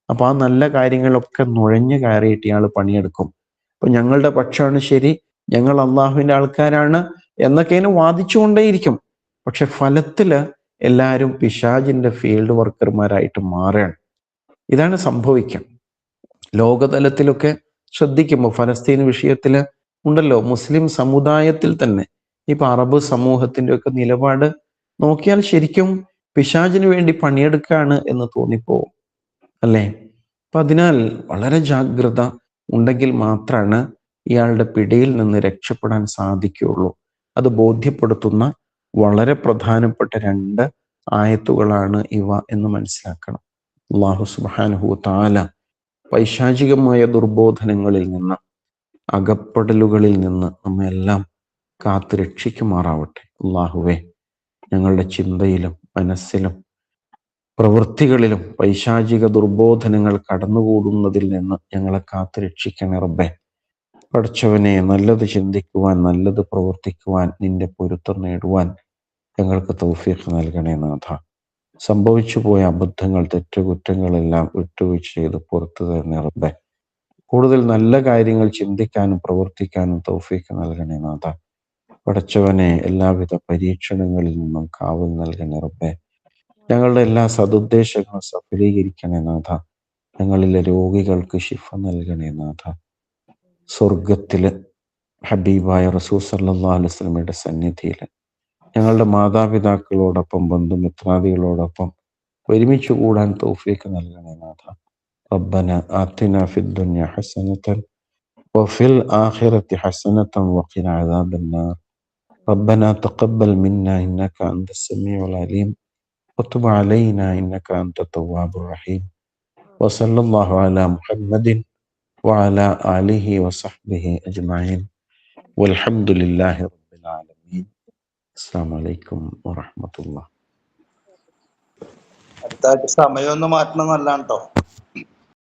അപ്പൊ ആ നല്ല കാര്യങ്ങളൊക്കെ നുഴഞ്ഞു കയറിയിട്ട് ഇയാൾ പണിയെടുക്കും. അപ്പൊ ഞങ്ങളുടെ പക്ഷമാണ് ശരി, ഞങ്ങൾ അള്ളാഹുവിന്റെ ആൾക്കാരാണ് എന്നൊക്കെ ഇങ്ങനെ വാദിച്ചുകൊണ്ടേയിരിക്കും. പക്ഷെ ഫലത്തില് എല്ലാവരും പിശാചിന്റെ ഫീൽഡ് വർക്കർമാരായിട്ട് മാറുകയാണ്. ഇതാണ് സംഭവിക്കുക. ലോകതലത്തിലൊക്കെ ശ്രദ്ധിക്കുമ്പോൾ ഫലസ്തീൻ വിഷയത്തില് ഉണ്ടല്ലോ, മുസ്ലിം സമുദായത്തിൽ തന്നെ ഇപ്പൊ അറബ് സമൂഹത്തിന്റെ ഒക്കെ നിലപാട് നോക്കിയാൽ ശരിക്കും പിശാചിന് വേണ്ടി പണിയെടുക്കുകയാണ് എന്ന് തോന്നിപ്പോവും, അല്ലേ? അപ്പൊ അതിനാൽ വളരെ ജാഗ്രത ഉണ്ടെങ്കിൽ മാത്രമാണ് ഇയാളുടെ പിടിയിൽ നിന്ന് രക്ഷപ്പെടാൻ സാധിക്കുകയുള്ളൂ. അത് ബോധ്യപ്പെടുത്തുന്ന വളരെ പ്രധാനപ്പെട്ട 2 ആയത്തുകളാണ് ഇവ എന്ന് മനസ്സിലാക്കണം. അല്ലാഹു സുബ്ഹാനഹു തആല പൈശാചികമായ ദുർബോധനങ്ങളിൽ നിന്ന്, അകപ്പെടലുകളിൽ നിന്ന് നമ്മെല്ലാം കാത്തു രക്ഷിക്കുമാറാവട്ടെ. അല്ലാഹുവേ, ഞങ്ങളുടെ ചിന്തയിലും മനസ്സിലും പ്രവൃത്തികളിലും പൈശാചിക ദുർബോധനങ്ങൾ കടന്നുകൂടുന്നതിൽ നിന്ന് ഞങ്ങളെ കാത്തു രക്ഷിക്കണേ റബ്ബേ. പഠിച്ചവനെ, നല്ലത് ചിന്തിക്കുവാൻ, നല്ലത് പ്രവർത്തിക്കുവാൻ, നിന്റെ പൊരുത്തം നേടുവാൻ ഞങ്ങൾക്ക് തൗഫീഖ് നൽകണേ നാഥ. സംഭവിച്ചു പോയ അബദ്ധങ്ങൾ, തെറ്റുകുറ്റങ്ങളെല്ലാം വിട്ടുവീഴ്ച ചെയ്ത് പുറത്തു തരണേ റബ്ബേ. കൂടുതൽ നല്ല കാര്യങ്ങൾ ചിന്തിക്കാനും പ്രവർത്തിക്കാനും തൗഫീഖ് നൽകണേ നാഥ. പഠിച്ചവനെ, എല്ലാവിധ പരീക്ഷണങ്ങളിൽ നിന്നും കാവൽ നൽകണേ റബ്ബേ. ഞങ്ങളുടെ എല്ലാ സതുദ്ദേശങ്ങളും സഫലീകരിക്കണേ നാഥ. ഞങ്ങളിലെ രോഗികൾക്ക് ശിഫ നൽകണേ നാഥ. സ്വർഗത്തില് ഹബീബായ റസൂൽ സല്ലല്ലാഹു അലൈഹി വസല്ലമയുടെ സന്നിധിയിൽ ഞങ്ങളുടെ മാതാപിതാക്കളോടൊപ്പം ബന്ധുമിത്രാദികളോടൊപ്പം ഒരുമിച്ച് കൂടാൻ തൗഫീഖ് നൽകണേ നാഥ. റബ്ബന ആതിന ഫിദ്ദുനിയ ഹസനതൻ വഫിൽ ആഖിറതി ഹസനതൻ വഖിന അദാബന്നാർ. റബ്ബന തഖബ്ബൽ മിന്നാ ഇന്നക അൻതസ് സമീഉൽ അലീം വതുബ് അലൈനാ ഇന്നക അൻതത് തവ്വാബുർ റഹീം. വസല്ലല്ലാഹു അലാ മുഹമ്മദിൻ വഅലാ ആലിഹി വസഹ്ബിഹി അജ്മഈൻ വൽഹംദുലില്ലാഹി റബ്ബിൽ ആലമീൻ. അസ്സലാമു അലൈക്കും വറഹ്മത്തുള്ളാഹി. അടുത്തായിട്ട് സമയം ഒന്ന് മാറ്റണം, നല്ലതാണ് കേട്ടോ.